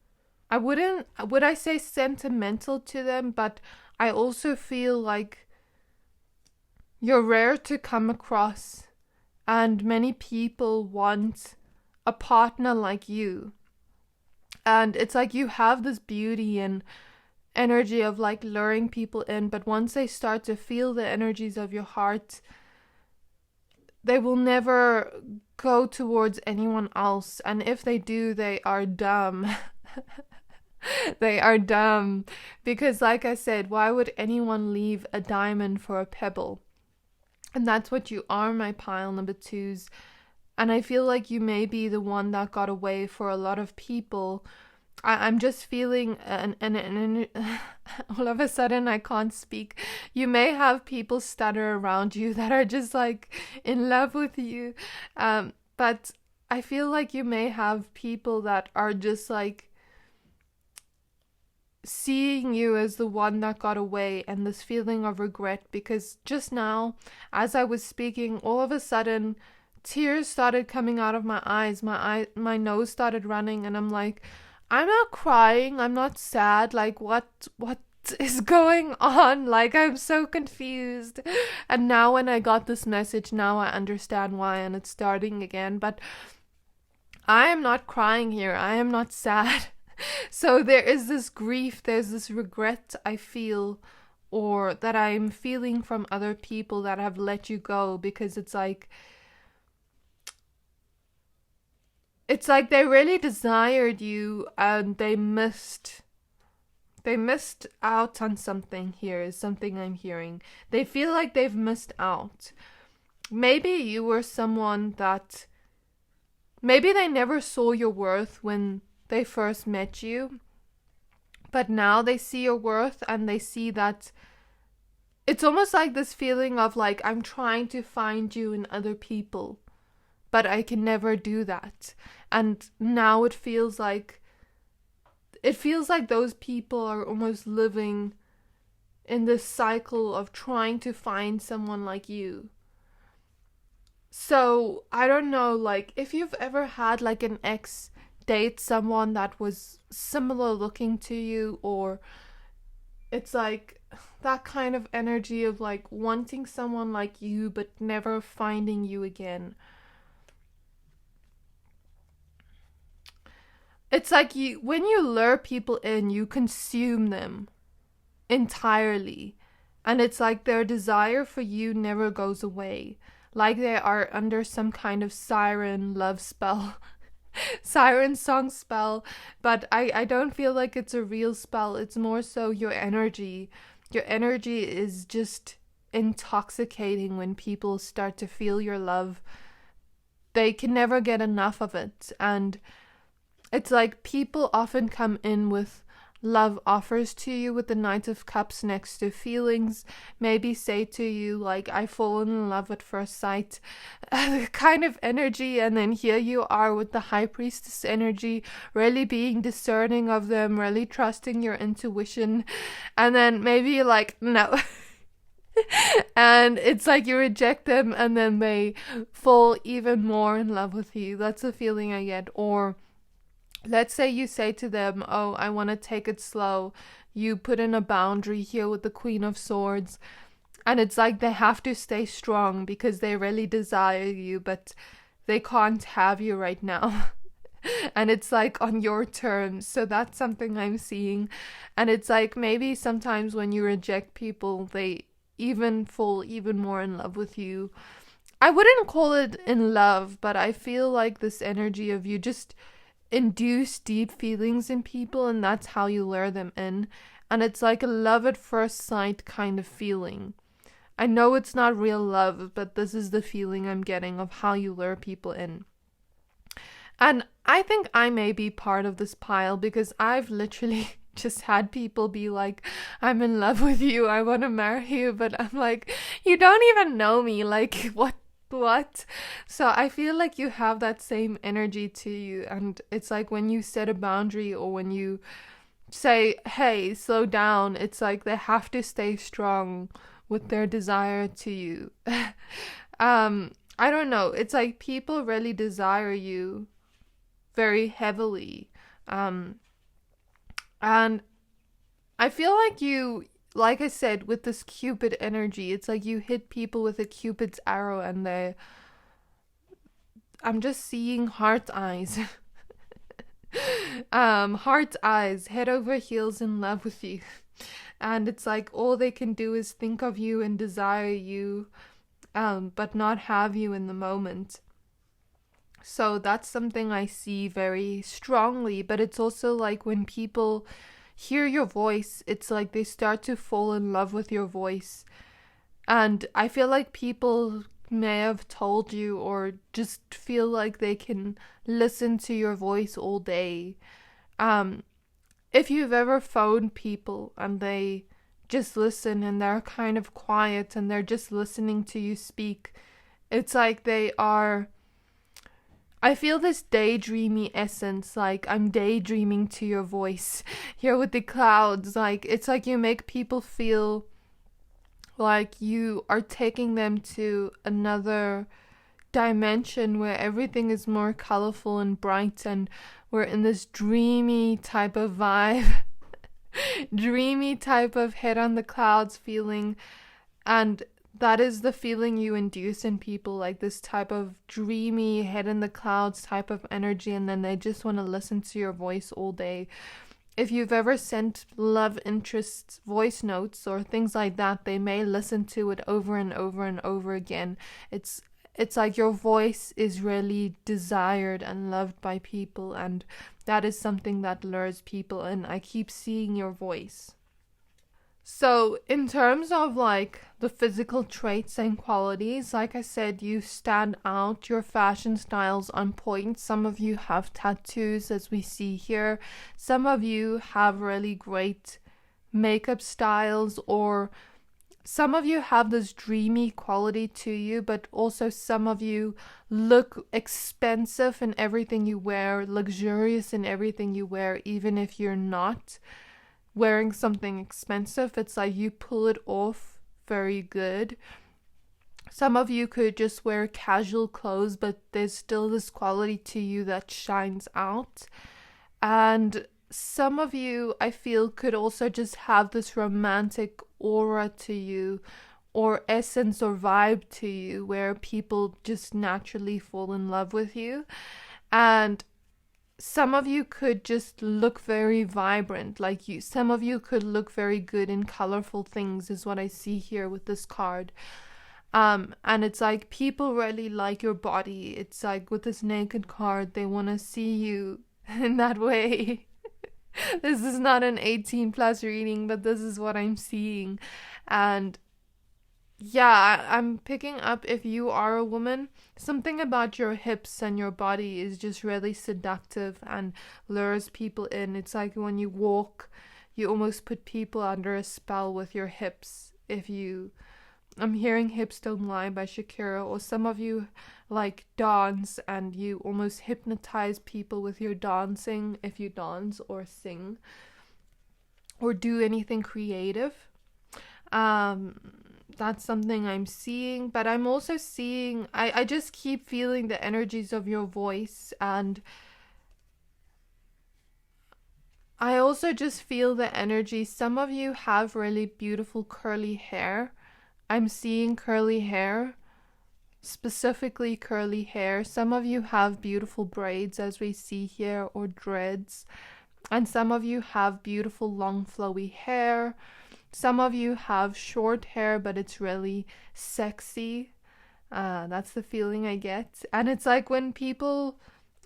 would I say sentimental to them, but I also feel like you're rare to come across and many people want a partner like you. And it's like you have this beauty and energy of like luring people in, but once they start to feel the energies of your heart, they will never go towards anyone else. And if they do, they are dumb. They are dumb. Because like I said, why would anyone leave a diamond for a pebble? And that's what you are, my pile number twos. And I feel like you may be the one that got away for a lot of people. I'm just feeling all of a sudden I can't speak. You may have people stutter around you that are just like in love with you. But I feel like you may have people that are just like seeing you as the one that got away, and this feeling of regret, because just now as I was speaking, all of a sudden tears started coming out of my eyes. My nose started running, and I'm like, I'm not crying, I'm not sad, like what is going on? Like, I'm so confused. And now when I got this message, now I understand why, and it's starting again. But I am not crying here, I am not sad. So there is this grief, there's this regret I feel, or that I'm feeling from other people that have let you go, because it's like they really desired you and they missed out on something. Here is something I'm hearing. They feel like they've missed out. Maybe you were someone that maybe they never saw your worth when they first met you, but now they see your worth and they see that it's almost like this feeling of like, I'm trying to find you in other people, but I can never do that. And now it feels like those people are almost living in this cycle of trying to find someone like you. So I don't know, like if you've ever had like an ex date someone that was similar looking to you, or it's like that kind of energy of like wanting someone like you but never finding you again. It's like when you lure people in, you consume them entirely, and it's like their desire for you never goes away, like they are under some kind of siren love spell. Siren song spell, but I don't feel like it's a real spell. It's more so your energy is just intoxicating. When people start to feel your love, they can never get enough of it. And it's like people often come in with love offers to you with the Knight of Cups next to feelings, maybe say to you like, I've fallen in love at first sight kind of energy, and then here you are with the High Priestess energy, really being discerning of them, really trusting your intuition, and then maybe you're like, no. And it's like you reject them and then they fall even more in love with you. That's the feeling I get. Or let's say you say to them, oh, I want to take it slow. You put in a boundary here with the Queen of Swords. And it's like they have to stay strong because they really desire you, but they can't have you right now. And it's like on your terms. So that's something I'm seeing. And it's like maybe sometimes when you reject people, they even fall even more in love with you. I wouldn't call it in love, but I feel like this energy of you just induce deep feelings in people, and that's how you lure them in. And it's like a love at first sight kind of feeling. I know it's not real love, but this is the feeling I'm getting of how you lure people in. And I think I may be part of this pile because I've literally just had people be like, I'm in love with you, I want to marry you, but I'm like, you don't even know me, like, what? So I feel like you have that same energy to you, and it's like when you set a boundary or when you say, hey, slow down, it's like they have to stay strong with their desire to you. I don't know, it's like people really desire you very heavily. And I feel like you, like I said, with this Cupid energy, it's like you hit people with a Cupid's arrow and I'm just seeing heart eyes. Heart eyes, head over heels in love with you. And it's like all they can do is think of you and desire you, but not have you in the moment. So that's something I see very strongly, but it's also like when people hear your voice, it's like they start to fall in love with your voice. And I feel like people may have told you or just feel like they can listen to your voice all day. If you've ever phoned people and they just listen and they're kind of quiet and they're just listening to you speak, it's like they are, I feel this daydreamy essence, like I'm daydreaming to your voice here with the clouds. Like it's like you make people feel like you are taking them to another dimension where everything is more colorful and bright, and we're in this dreamy type of vibe, dreamy type of head on the clouds feeling. And that is the feeling you induce in people, like this type of dreamy head in the clouds type of energy, and then they just want to listen to your voice all day. If you've ever sent love interest voice notes or things like that, they may listen to it over and over and over again. It's like your voice is really desired and loved by people, and that is something that lures people in. I keep seeing your voice. So in terms of like the physical traits and qualities, like I said, you stand out, your fashion style's on point. Some of you have tattoos, as we see here. Some of you have really great makeup styles, or some of you have this dreamy quality to you, but also some of you look expensive in everything you wear, luxurious in everything you wear, even if you're not wearing something expensive. It's like you pull it off very good. Some of you could just wear casual clothes, but there's still this quality to you that shines out. And some of you, I feel, could also just have this romantic aura to you, or essence or vibe to you, where people just naturally fall in love with you. And some of you could just look very vibrant, like you. Some of you could look very good in colorful things, is what I see here with this card. And it's like people really like your body. It's like with this naked card, they want to see you in that way. This is not an 18 plus reading, but this is what I'm seeing. And yeah, I'm picking up, if you are a woman, something about your hips and your body is just really seductive and lures people in. It's like when you walk, you almost put people under a spell with your hips. I'm hearing Hips Don't Lie by Shakira, or some of you like dance and you almost hypnotize people with your dancing if you dance or sing or do anything creative. That's something I'm seeing, but I'm also seeing, I just keep feeling the energies of your voice, and I also just feel the energy. Some of you have really beautiful curly hair. I'm seeing curly hair, specifically curly hair. Some of you have beautiful braids, as we see here, or dreads. And some of you have beautiful long flowy hair. Some of you have short hair, but it's really sexy. That's the feeling I get. And it's like when people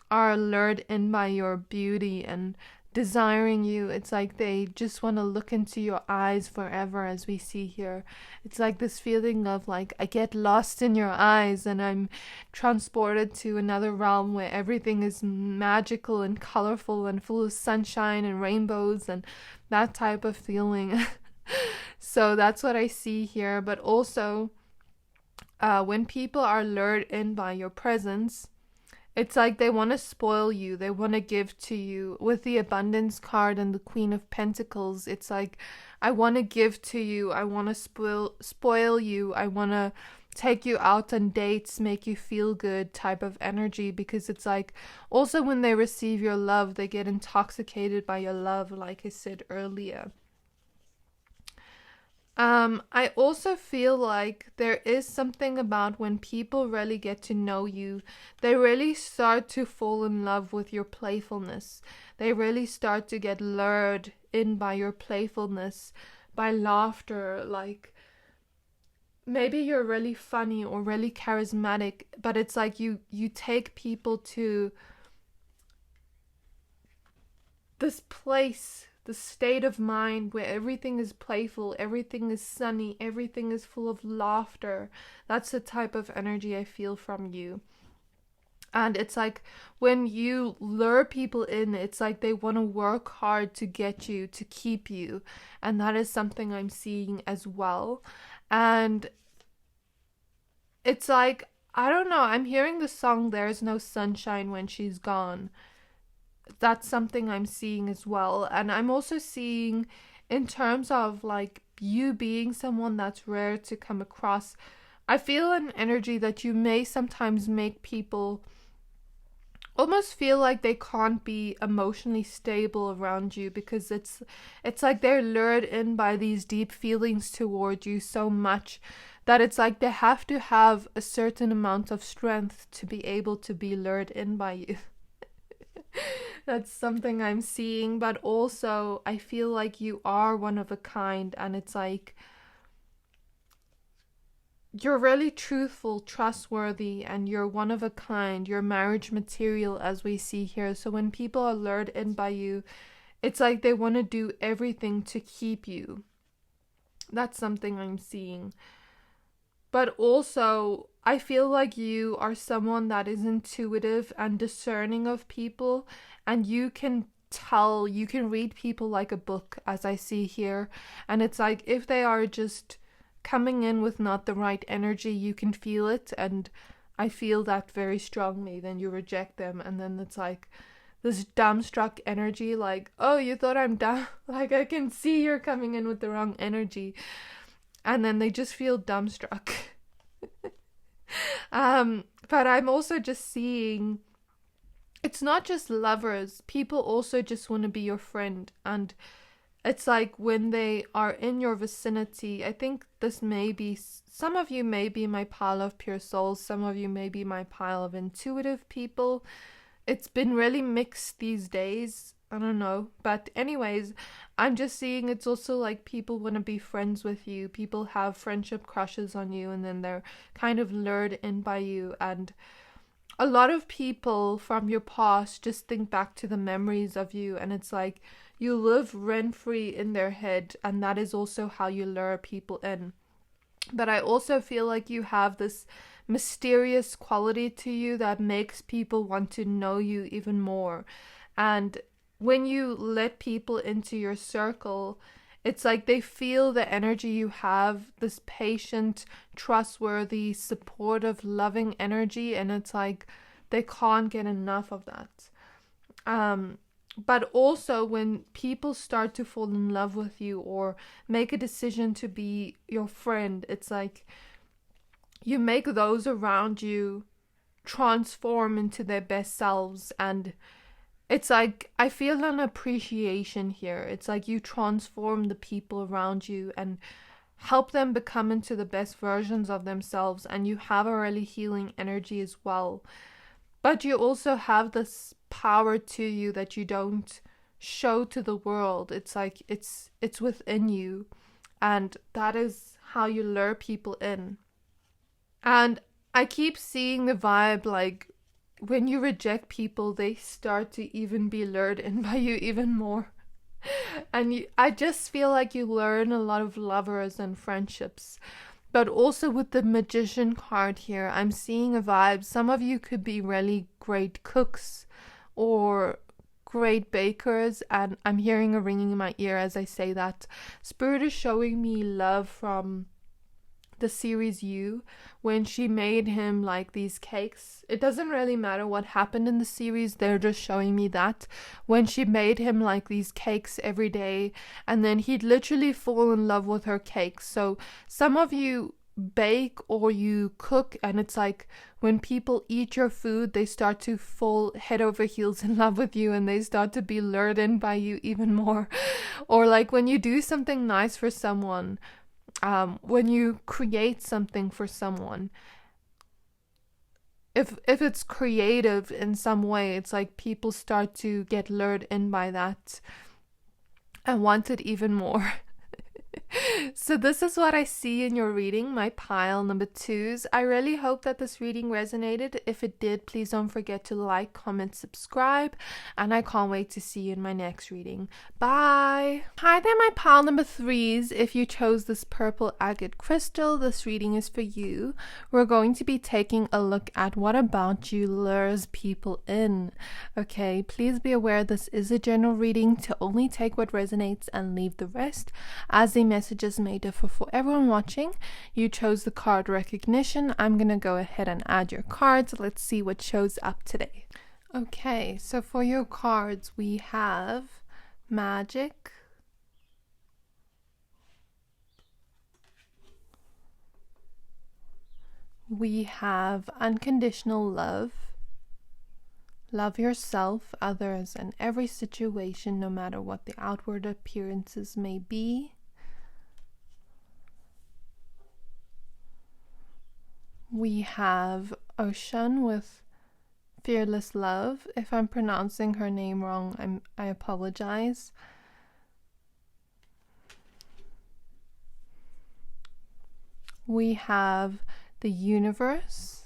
are lured in by your beauty and desiring you, it's like they just want to look into your eyes forever, as we see here. It's like this feeling of like, I get lost in your eyes and I'm transported to another realm where everything is magical and colorful and full of sunshine and rainbows and that type of feeling. So that's what I see here. But also, when people are lured in by your presence, it's like they want to spoil you. They want to give to you. With the abundance card and the Queen of Pentacles, it's like, I want to give to you. I want to spoil you. I want to take you out on dates, make you feel good type of energy. Because it's like, also when they receive your love, they get intoxicated by your love, like I said earlier. I also feel like there is something about when people really get to know you, they really start to fall in love with your playfulness. They really start to get lured in by your playfulness, by laughter. Like, maybe you're really funny or really charismatic, but it's like you take people to this place, the state of mind where everything is playful, everything is sunny, everything is full of laughter. That's the type of energy I feel from you. And it's like when you lure people in, it's like they want to work hard to get you, to keep you. And that is something I'm seeing as well. And it's like, I don't know, I'm hearing the song There's No Sunshine When She's Gone. That's something I'm seeing as well. And I'm also seeing, in terms of like you being someone that's rare to come across, I feel an energy that you may sometimes make people almost feel like they can't be emotionally stable around you, because it's like they're lured in by these deep feelings toward you so much that it's like they have to have a certain amount of strength to be able to be lured in by you. That's something I'm seeing. But also I feel like you are one of a kind, and it's like you're really truthful, trustworthy, and you're one of a kind. You're marriage material, as we see here. So when people are lured in by you, it's like they want to do everything to keep you. That's something I'm seeing. But also, I feel like you are someone that is intuitive and discerning of people, and you can tell, you can read people like a book, as I see here. And it's like, if they are just coming in with not the right energy, you can feel it, and I feel that very strongly. Then you reject them, and then it's like this dumbstruck energy, like, oh, you thought I'm dumb? Like, I can see you're coming in with the wrong energy. And then they just feel dumbstruck. But I'm also just seeing, it's not just lovers. People also just want to be your friend. And it's like when they are in your vicinity, I think this may be, some of you may be my pile of pure souls. Some of you may be my pile of intuitive people. It's been really mixed these days. I don't know. But anyways, I'm just seeing it's also like people want to be friends with you. People have friendship crushes on you, and then they're kind of lured in by you. And a lot of people from your past just think back to the memories of you, and it's like you live rent-free in their head, and that is also how you lure people in. But I also feel like you have this mysterious quality to you that makes people want to know you even more. And when you let people into your circle, it's like they feel the energy you have, this patient, trustworthy, supportive, loving energy, and it's like they can't get enough of that. But also when people start to fall in love with you or make a decision to be your friend, it's like you make those around you transform into their best selves. And it's like, I feel an appreciation here. It's like you transform the people around you and help them become into the best versions of themselves. And you have a really healing energy as well. But you also have this power to you that you don't show to the world. It's like, it's within you. and that is how you lure people in. And I keep seeing the vibe, like, when you reject people, they start to even be lured in by you even more. And I just feel like you learn a lot of lovers and friendships. But also with the magician card here, I'm seeing a vibe. Some of you could be really great cooks or great bakers, and I'm hearing a ringing in my ear as I say that. Spirit is showing me love from the series You, when she made him like these cakes. It doesn't really matter what happened in the series, they're just showing me that when she made him like these cakes every day, and then he'd literally fall in love with her cakes. So some of you bake or you cook, and it's like when people eat your food, they start to fall head over heels in love with you, and they start to be lured in by you even more. Or like when you do something nice for someone, when you create something for someone, if it's creative in some way, it's like people start to get lured in by that and want it even more. So this is what I see in your reading, my pile number 2s. I really hope that this reading resonated. If it did, please don't forget to like, comment, subscribe, and I can't wait to see you in my next reading. Bye! Hi there, my pile number 3s. If you chose this purple agate crystal, this reading is for you. We're going to be taking a look at what about you lures people in. Okay, please be aware this is a general reading to only take what resonates and leave the rest, as the messages may differ for everyone watching. You chose the card recognition. I'm gonna go ahead and add your cards. Let's see what shows up today. Okay, so for your cards we have magic, we have unconditional love, love yourself, others, and every situation, no matter what the outward appearances may be. We have Ocean with fearless love. If I'm pronouncing her name wrong, I apologize. We have the Universe.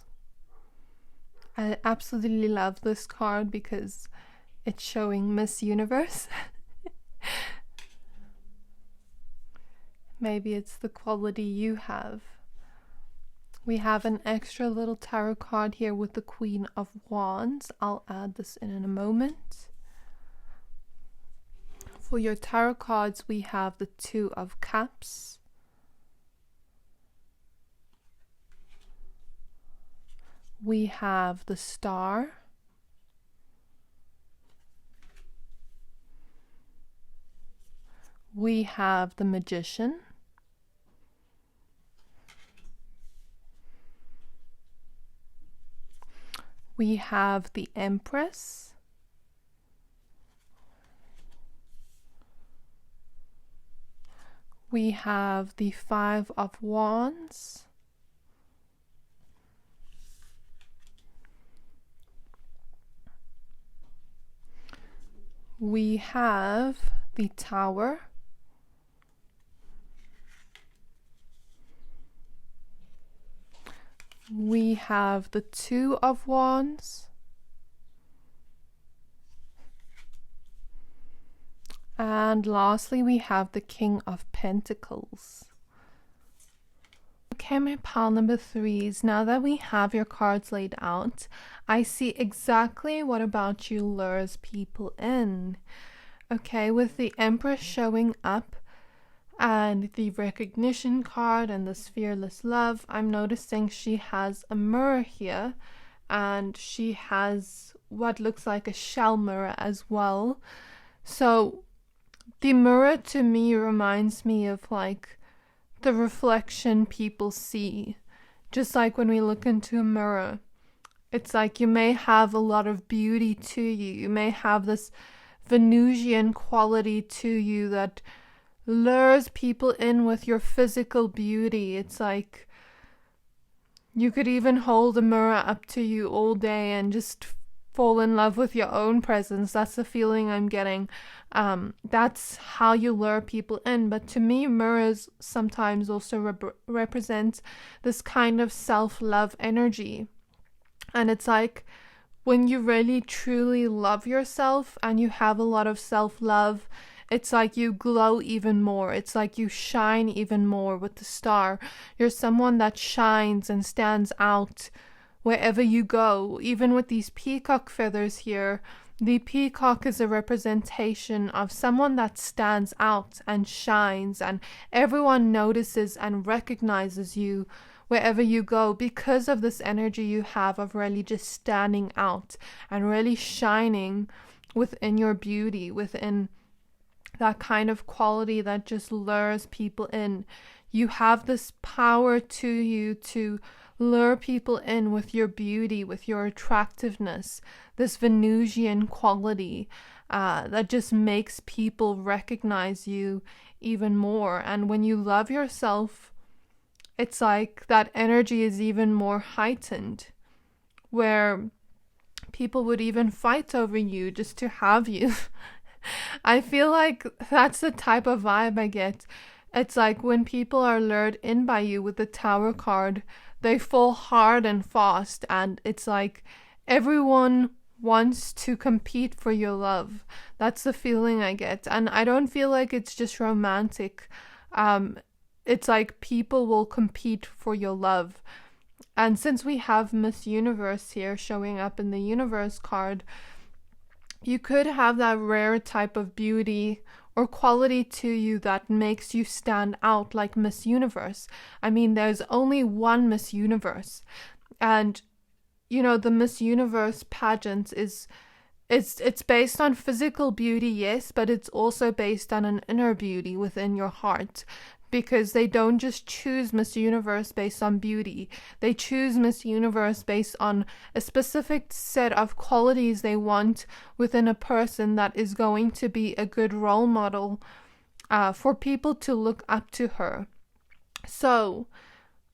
I absolutely love this card because it's showing Miss Universe. Maybe it's the quality you have. We have an extra little tarot card here with the Queen of Wands. I'll add this in a moment. For your tarot cards, we have the Two of Cups. We have the Star. We have the Magician. We have the Empress. We have the Five of Wands. We have the Tower. We have the Two of Wands. And lastly, we have the King of Pentacles. Okay, my pile number 3s, now that we have your cards laid out, I see exactly what about you lures people in. Okay, with the Empress showing up, and the recognition card and this fearless love, I'm noticing she has a mirror here, and she has what looks like a shell mirror as well. So the mirror to me reminds me of like the reflection people see. Just like when we look into a mirror, it's like you may have a lot of beauty to you. You may have this Venusian quality to you that lures people in with your physical beauty. It's like you could even hold a mirror up to you all day and just fall in love with your own presence. That's the feeling I'm getting. That's how you lure people in. But to me, mirrors sometimes also represent this kind of self-love energy. And it's like when you really truly love yourself and you have a lot of self-love, it's like you glow even more. It's like you shine even more with the star. You're someone that shines and stands out wherever you go. Even with these peacock feathers here, the peacock is a representation of someone that stands out and shines, and everyone notices and recognizes you wherever you go because of this energy you have of really just standing out and really shining within your beauty, within that kind of quality that just lures people in. You have this power to you to lure people in with your beauty, with your attractiveness, this Venusian quality that just makes people recognize you even more. And when you love yourself, it's like that energy is even more heightened, where people would even fight over you just to have you. I feel like that's the type of vibe I get. It's like when people are lured in by you with the Tower card, they fall hard and fast, and it's like everyone wants to compete for your love. That's the feeling I get. And I don't feel like it's just romantic. It's like people will compete for your love. And since we have Miss Universe here showing up in the Universe card, you could have that rare type of beauty or quality to you that makes you stand out like Miss Universe. I mean, there's only one Miss Universe. And, you know, the Miss Universe pageant it's based on physical beauty, yes, but it's also based on an inner beauty within your heart. Because they don't just choose Miss Universe based on beauty. They choose Miss Universe based on a specific set of qualities they want within a person that is going to be a good role model for people to look up to her. So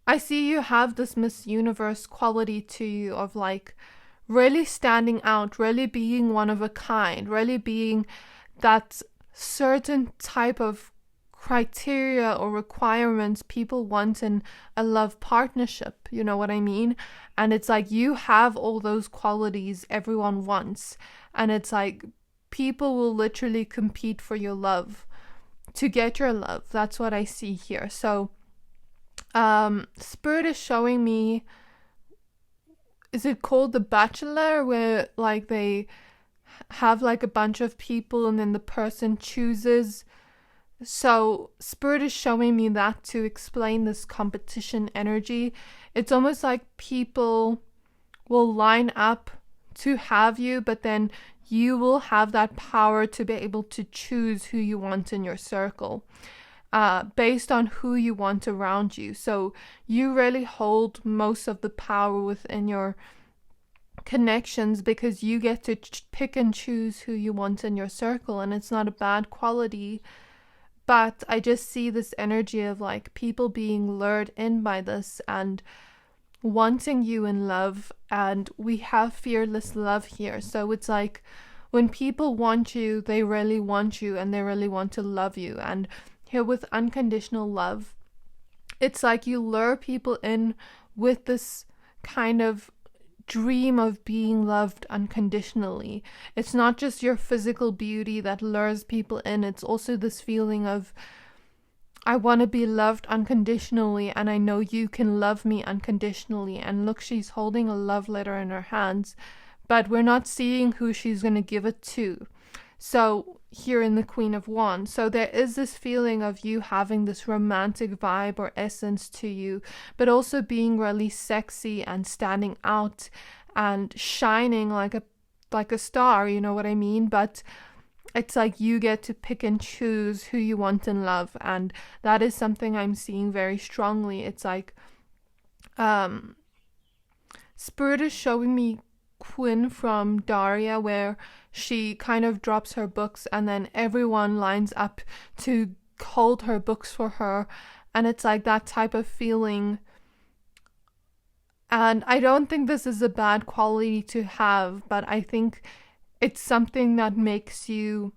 I see you have this Miss Universe quality to you of like really standing out, really being one of a kind, really being that certain type of criteria or requirements people want in a love partnership, you know what I mean? And it's like you have all those qualities everyone wants, and it's like people will literally compete for your love, to get your love. That's what I see here. So Spirit is showing me, is it called The Bachelor, where like they have like a bunch of people and then the person chooses? So Spirit is showing me that to explain this competition energy. It's almost like people will line up to have you, but then you will have that power to be able to choose who you want in your circle based on who you want around you. So you really hold most of the power within your connections because you get to pick and choose who you want in your circle, and it's not a bad quality. But I just see this energy of like people being lured in by this and wanting you in love. And we have fearless love here. So it's like when people want you, they really want you and they really want to love you. And here with unconditional love, it's like you lure people in with this kind of dream of being loved unconditionally. It's not just your physical beauty that lures people in. It's also this feeling of, I want to be loved unconditionally, and I know you can love me unconditionally. And look, she's holding a love letter in her hands, but we're not seeing who she's going to give it to. So here in the Queen of Wands, so there is this feeling of you having this romantic vibe or essence to you, but also being really sexy and standing out and shining like a star, you know what I mean? But it's like you get to pick and choose who you want in love, and that is something I'm seeing very strongly. It's like Spirit is showing me Quinn from Daria, where she kind of drops her books and then everyone lines up to hold her books for her, and it's like that type of feeling. And I don't think this is a bad quality to have, but I think it's something that makes you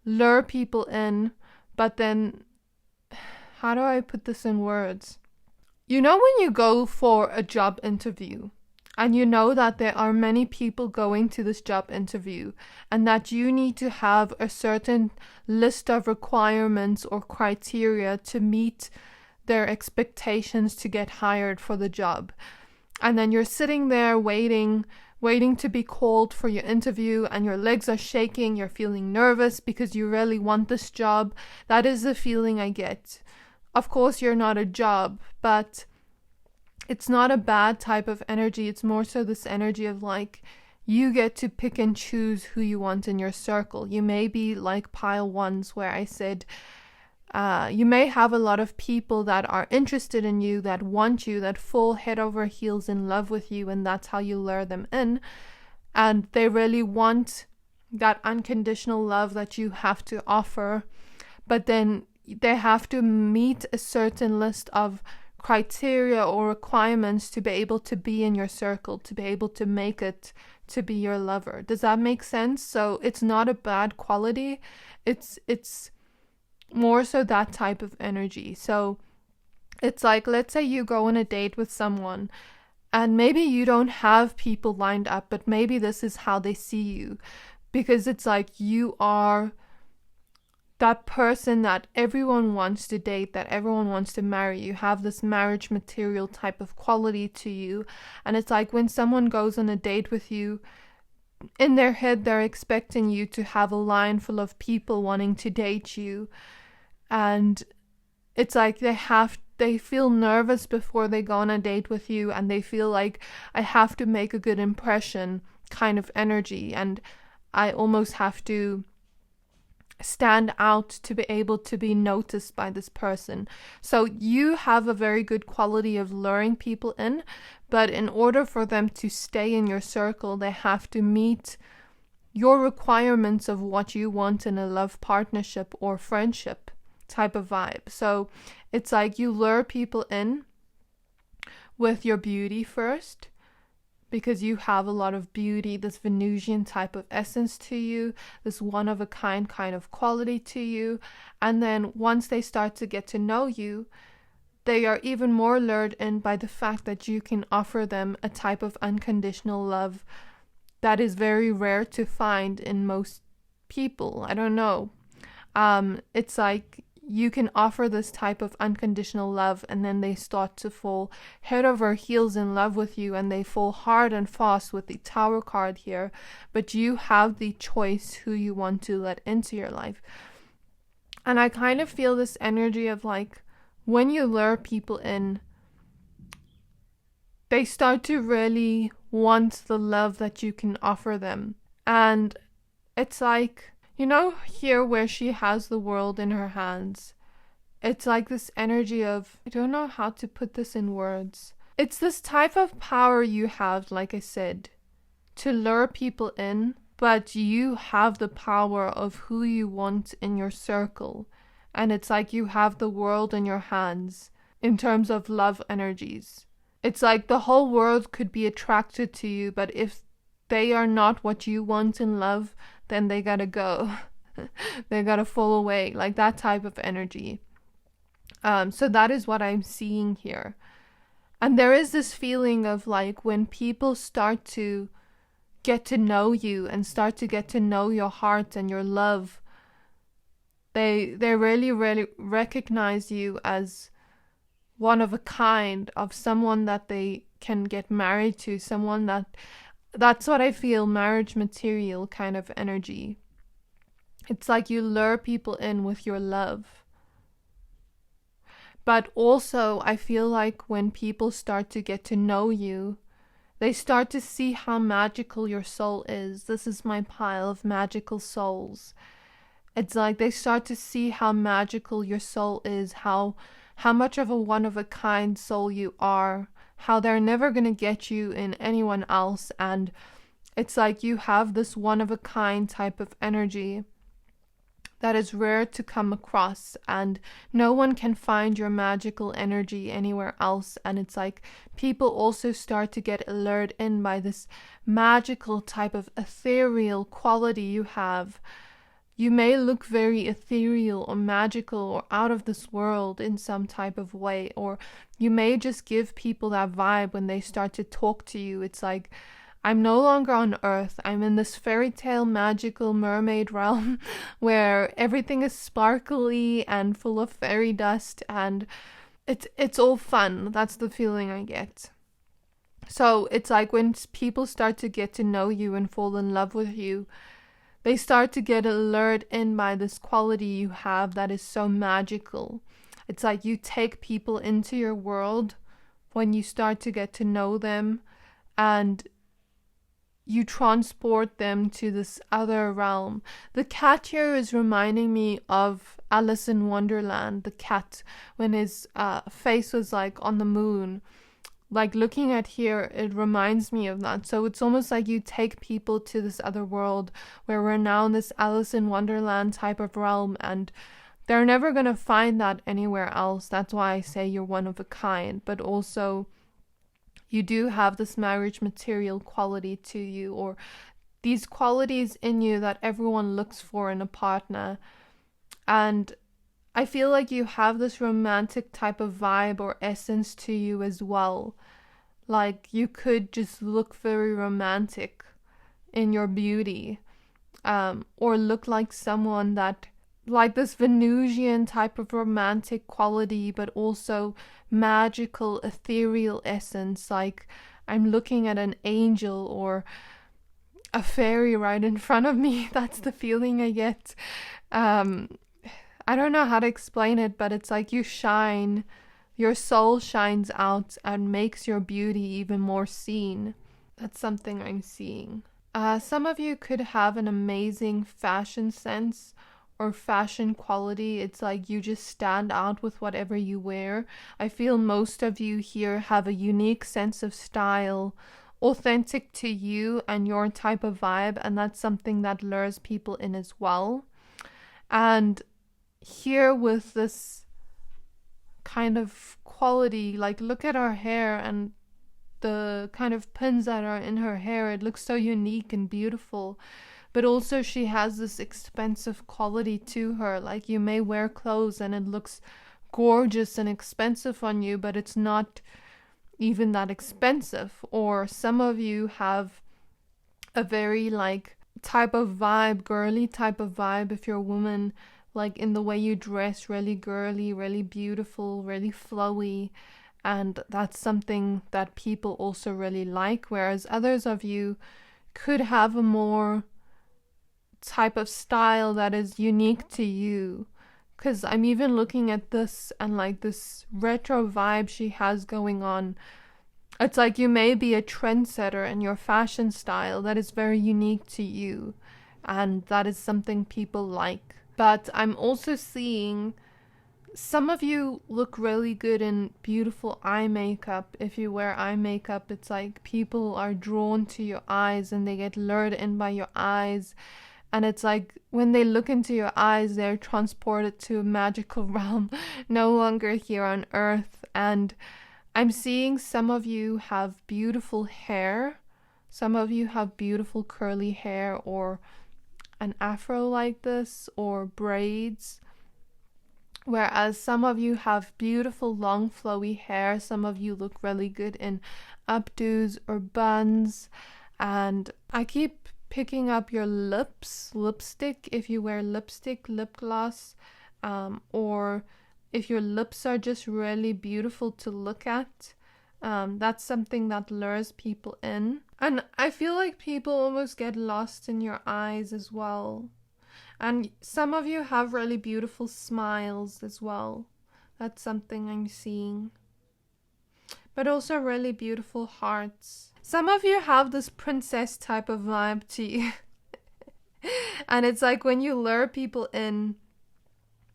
lure people in. But then, how do I put this in words? You know, when you go for a job interview and you know that there are many people going to this job interview and that you need to have a certain list of requirements or criteria to meet their expectations to get hired for the job. And then you're sitting there waiting to be called for your interview, and your legs are shaking, you're feeling nervous because you really want this job. That is the feeling I get. Of course, you're not a job, but it's not a bad type of energy. It's more so this energy of like, you get to pick and choose who you want in your circle. You may be like pile ones, where I said, you may have a lot of people that are interested in you, that want you, that fall head over heels in love with you, and that's how you lure them in. And they really want that unconditional love that you have to offer. But then they have to meet a certain list of criteria or requirements to be able to be in your circle, to be able to make it to be your lover. Does that make sense? So it's not a bad quality. It's more so that type of energy. So it's like, let's say you go on a date with someone and maybe you don't have people lined up, but maybe this is how they see you, because it's like you are that person that everyone wants to date, that everyone wants to marry. You have this marriage material type of quality to you. And it's like when someone goes on a date with you, in their head they're expecting you to have a line full of people wanting to date you. And it's like they feel nervous before they go on a date with you, and they feel like, I have to make a good impression kind of energy, and I almost have to stand out to be able to be noticed by this person. So you have a very good quality of luring people in, but in order for them to stay in your circle, they have to meet your requirements of what you want in a love partnership or friendship type of vibe. So it's like you lure people in with your beauty first, because you have a lot of beauty, this Venusian type of essence to you, this one of a kind of quality to you. And then once they start to get to know you, they are even more lured in by the fact that you can offer them a type of unconditional love that is very rare to find in most people. I don't know. It's like you can offer this type of unconditional love, and then they start to fall head over heels in love with you, and they fall hard and fast with the Tower card here. But you have the choice who you want to let into your life. And I kind of feel this energy of like, when you lure people in, they start to really want the love that you can offer them. And it's like, you know, here where she has the world in her hands, it's like this energy of, I don't know how to put this in words. It's this type of power you have, like I said, to lure people in, but you have the power of who you want in your circle. And it's like you have the world in your hands in terms of love energies. It's like the whole world could be attracted to you, but if they are not what you want in love, then they gotta go. They gotta fall away, like that type of energy. So that is what I'm seeing here. And there is this feeling of like, when people start to get to know you and start to get to know your heart and your love, they really recognize you as one of a kind, of someone that they can get married to, someone that's what I feel, marriage material kind of energy. It's like you lure people in with your love. But also, I feel like when people start to get to know you, they start to see how magical your soul is. This is my pile of magical souls. It's like they start to see how magical your soul is, how much of a one-of-a-kind soul you are, how they're never going to get you in anyone else. And it's like you have this one-of-a-kind type of energy that is rare to come across, and no one can find your magical energy anywhere else. And it's like people also start to get lured in by this magical type of ethereal quality you have. You may look very ethereal or magical or out of this world in some type of way, or you may just give people that vibe when they start to talk to you. It's like, I'm no longer on Earth. I'm in this fairy tale magical mermaid realm where everything is sparkly and full of fairy dust, and it's all fun. That's the feeling I get. So it's like when people start to get to know you and fall in love with you, they start to get lured in by this quality you have that is so magical. It's like you take people into your world when you start to get to know them, and you transport them to this other realm. The cat here is reminding me of Alice in Wonderland, the cat, when his face was like on the moon. Like looking at here, it reminds me of that. So it's almost like you take people to this other world where we're now in this Alice in Wonderland type of realm, and they're never going to find that anywhere else. That's why I say you're one of a kind, but also you do have this marriage material quality to you, or these qualities in you that everyone looks for in a partner. And I feel like you have this romantic type of vibe or essence to you as well. Like you could just look very romantic in your beauty, or look like someone that, like this Venusian type of romantic quality, but also magical, ethereal essence. Like I'm looking at an angel or a fairy right in front of me. That's the feeling I get. I don't know how to explain it, but it's like you shine, your soul shines out and makes your beauty even more seen. That's something I'm seeing. Some of you could have an amazing fashion sense or fashion quality. It's like you just stand out with whatever you wear. I feel most of you here have a unique sense of style, authentic to you and your type of vibe, and that's something that lures people in as well. And here with this kind of quality, like look at her hair and the kind of pins that are in her hair. It looks so unique and beautiful, but also she has this expensive quality to her. Like you may wear clothes and it looks gorgeous and expensive on you, but it's not even that expensive. Or some of you have a very like type of vibe, girly type of vibe if you're a woman, like in the way you dress, really girly, really beautiful, really flowy. And that's something that people also really like. Whereas others of you could have a more type of style that is unique to you. Because I'm even looking at this and like this retro vibe she has going on. It's like you may be a trendsetter in your fashion style that is very unique to you. And that is something people like. But I'm also seeing some of you look really good in beautiful eye makeup. If you wear eye makeup, it's like people are drawn to your eyes and they get lured in by your eyes. And it's like when they look into your eyes, they're transported to a magical realm, no longer here on Earth. And I'm seeing some of you have beautiful hair. Some of you have beautiful curly hair, or an afro like this, or braids. Whereas some of you have beautiful long flowy hair. Some of you look really good in updos or buns. And I keep picking up your lips, lipstick, if you wear lipstick, lip gloss, or if your lips are just really beautiful to look at. That's something that lures people in. And I feel like people almost get lost in your eyes as well. And some of you have really beautiful smiles as well. That's something I'm seeing. But also really beautiful hearts. Some of you have this princess type of vibe to you. And it's like when you lure people in,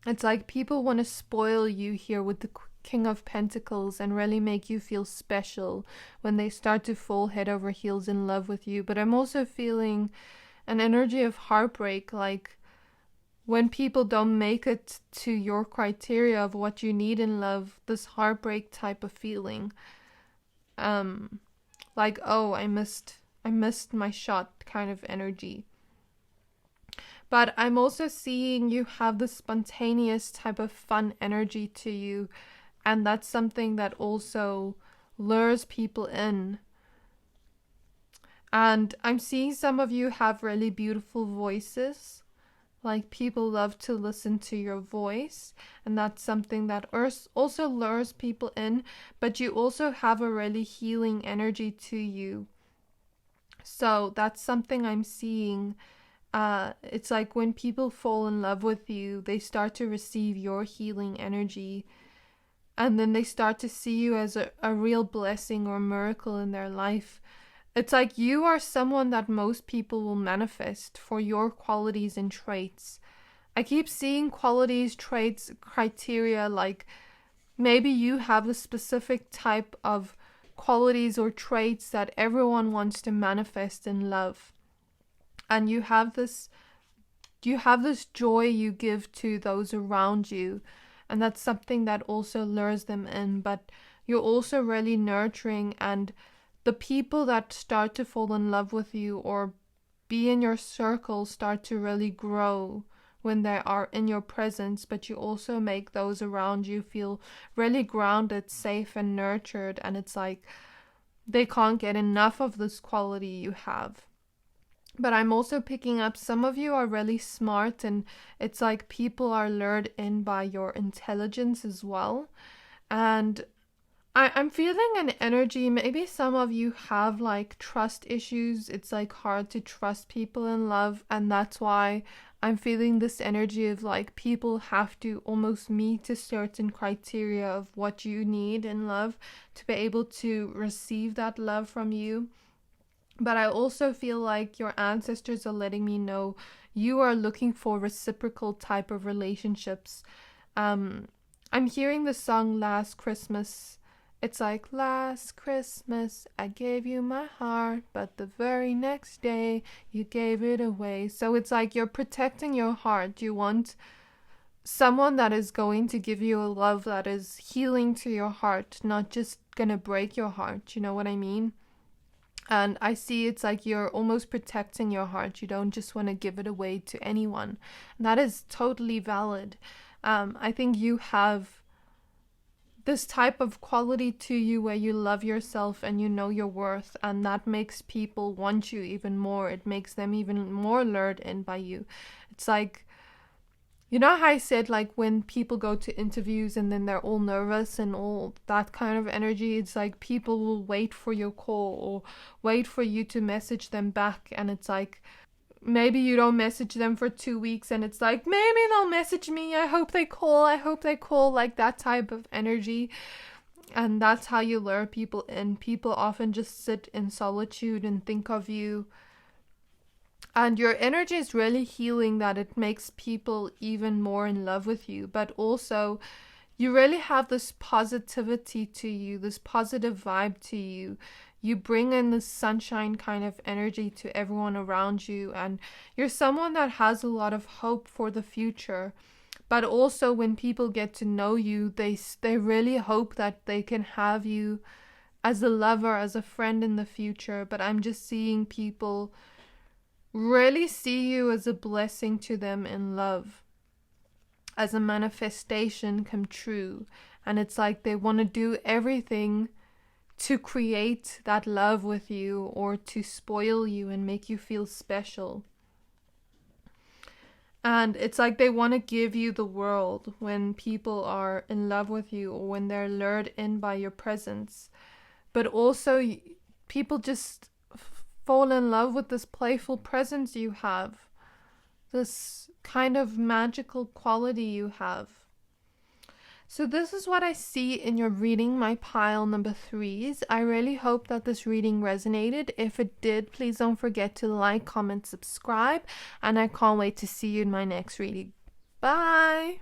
it's like people want to spoil you here with the King of Pentacles and really make you feel special when they start to fall head over heels in love with you. But I'm also feeling an energy of heartbreak, like when people don't make it to your criteria of what you need in love, this heartbreak type of feeling. Like, oh, I missed my shot kind of energy. But I'm also seeing you have this spontaneous type of fun energy to you, and that's something that also lures people in. And I'm seeing some of you have really beautiful voices. Like, people love to listen to your voice, and that's something that also lures people in, but you also have a really healing energy to you. So that's something I'm seeing. It's like when people fall in love with you, they start to receive your healing energy, and then they start to see you as a real blessing or miracle in their life. It's like you are someone that most people will manifest for your qualities and traits. I keep seeing qualities, traits, criteria, like maybe you have a specific type of qualities or traits that everyone wants to manifest in love. And you have this joy you give to those around you, and that's something that also lures them in. But you're also really nurturing, and the people that start to fall in love with you or be in your circle start to really grow when they are in your presence, but you also make those around you feel really grounded, safe, and nurtured, and it's like they can't get enough of this quality you have. But I'm also picking up some of you are really smart, and it's like people are lured in by your intelligence as well. And I'm feeling an energy, maybe some of you have like trust issues. It's like hard to trust people in love, and that's why I'm feeling this energy of like people have to almost meet a certain criteria of what you need in love to be able to receive that love from you. But I also feel like your ancestors are letting me know you are looking for reciprocal type of relationships. I'm hearing the song Last Christmas. It's like, last Christmas I gave you my heart, but the very next day you gave it away. So it's like you're protecting your heart. You want someone that is going to give you a love that is healing to your heart, not just gonna break your heart. You know what I mean? And I see it's like you're almost protecting your heart. You don't just want to give it away to anyone. And that is totally valid. I think you have this type of quality to you where you love yourself and you know your worth, and that makes people want you even more. It makes them even more lured in by you. It's like, you know how I said like when people go to interviews and then they're all nervous and all that kind of energy, it's like people will wait for your call or wait for you to message them back, and it's like maybe you don't message them for 2 weeks and it's like maybe they'll message me, I hope they call, like that type of energy. And that's how you lure people in. People often just sit in solitude and think of you, and your energy is really healing, that it makes people even more in love with you. But also you really have this positivity to you, this positive vibe to you. You bring in this sunshine kind of energy to everyone around you, and you're someone that has a lot of hope for the future. But also when people get to know you, they really hope that they can have you as a lover, as a friend in the future. But I'm just seeing people really see you as a blessing to them in love, as a manifestation come true. And it's like they want to do everything to create that love with you, or to spoil you and make you feel special. And it's like they want to give you the world when people are in love with you, or when they're lured in by your presence. But also people just fall in love with this playful presence you have, this kind of magical quality you have. So this is what I see in your reading, my pile number 3s. I really hope that this reading resonated. If it did, please don't forget to like, comment, subscribe, and I can't wait to see you in my next reading. Bye!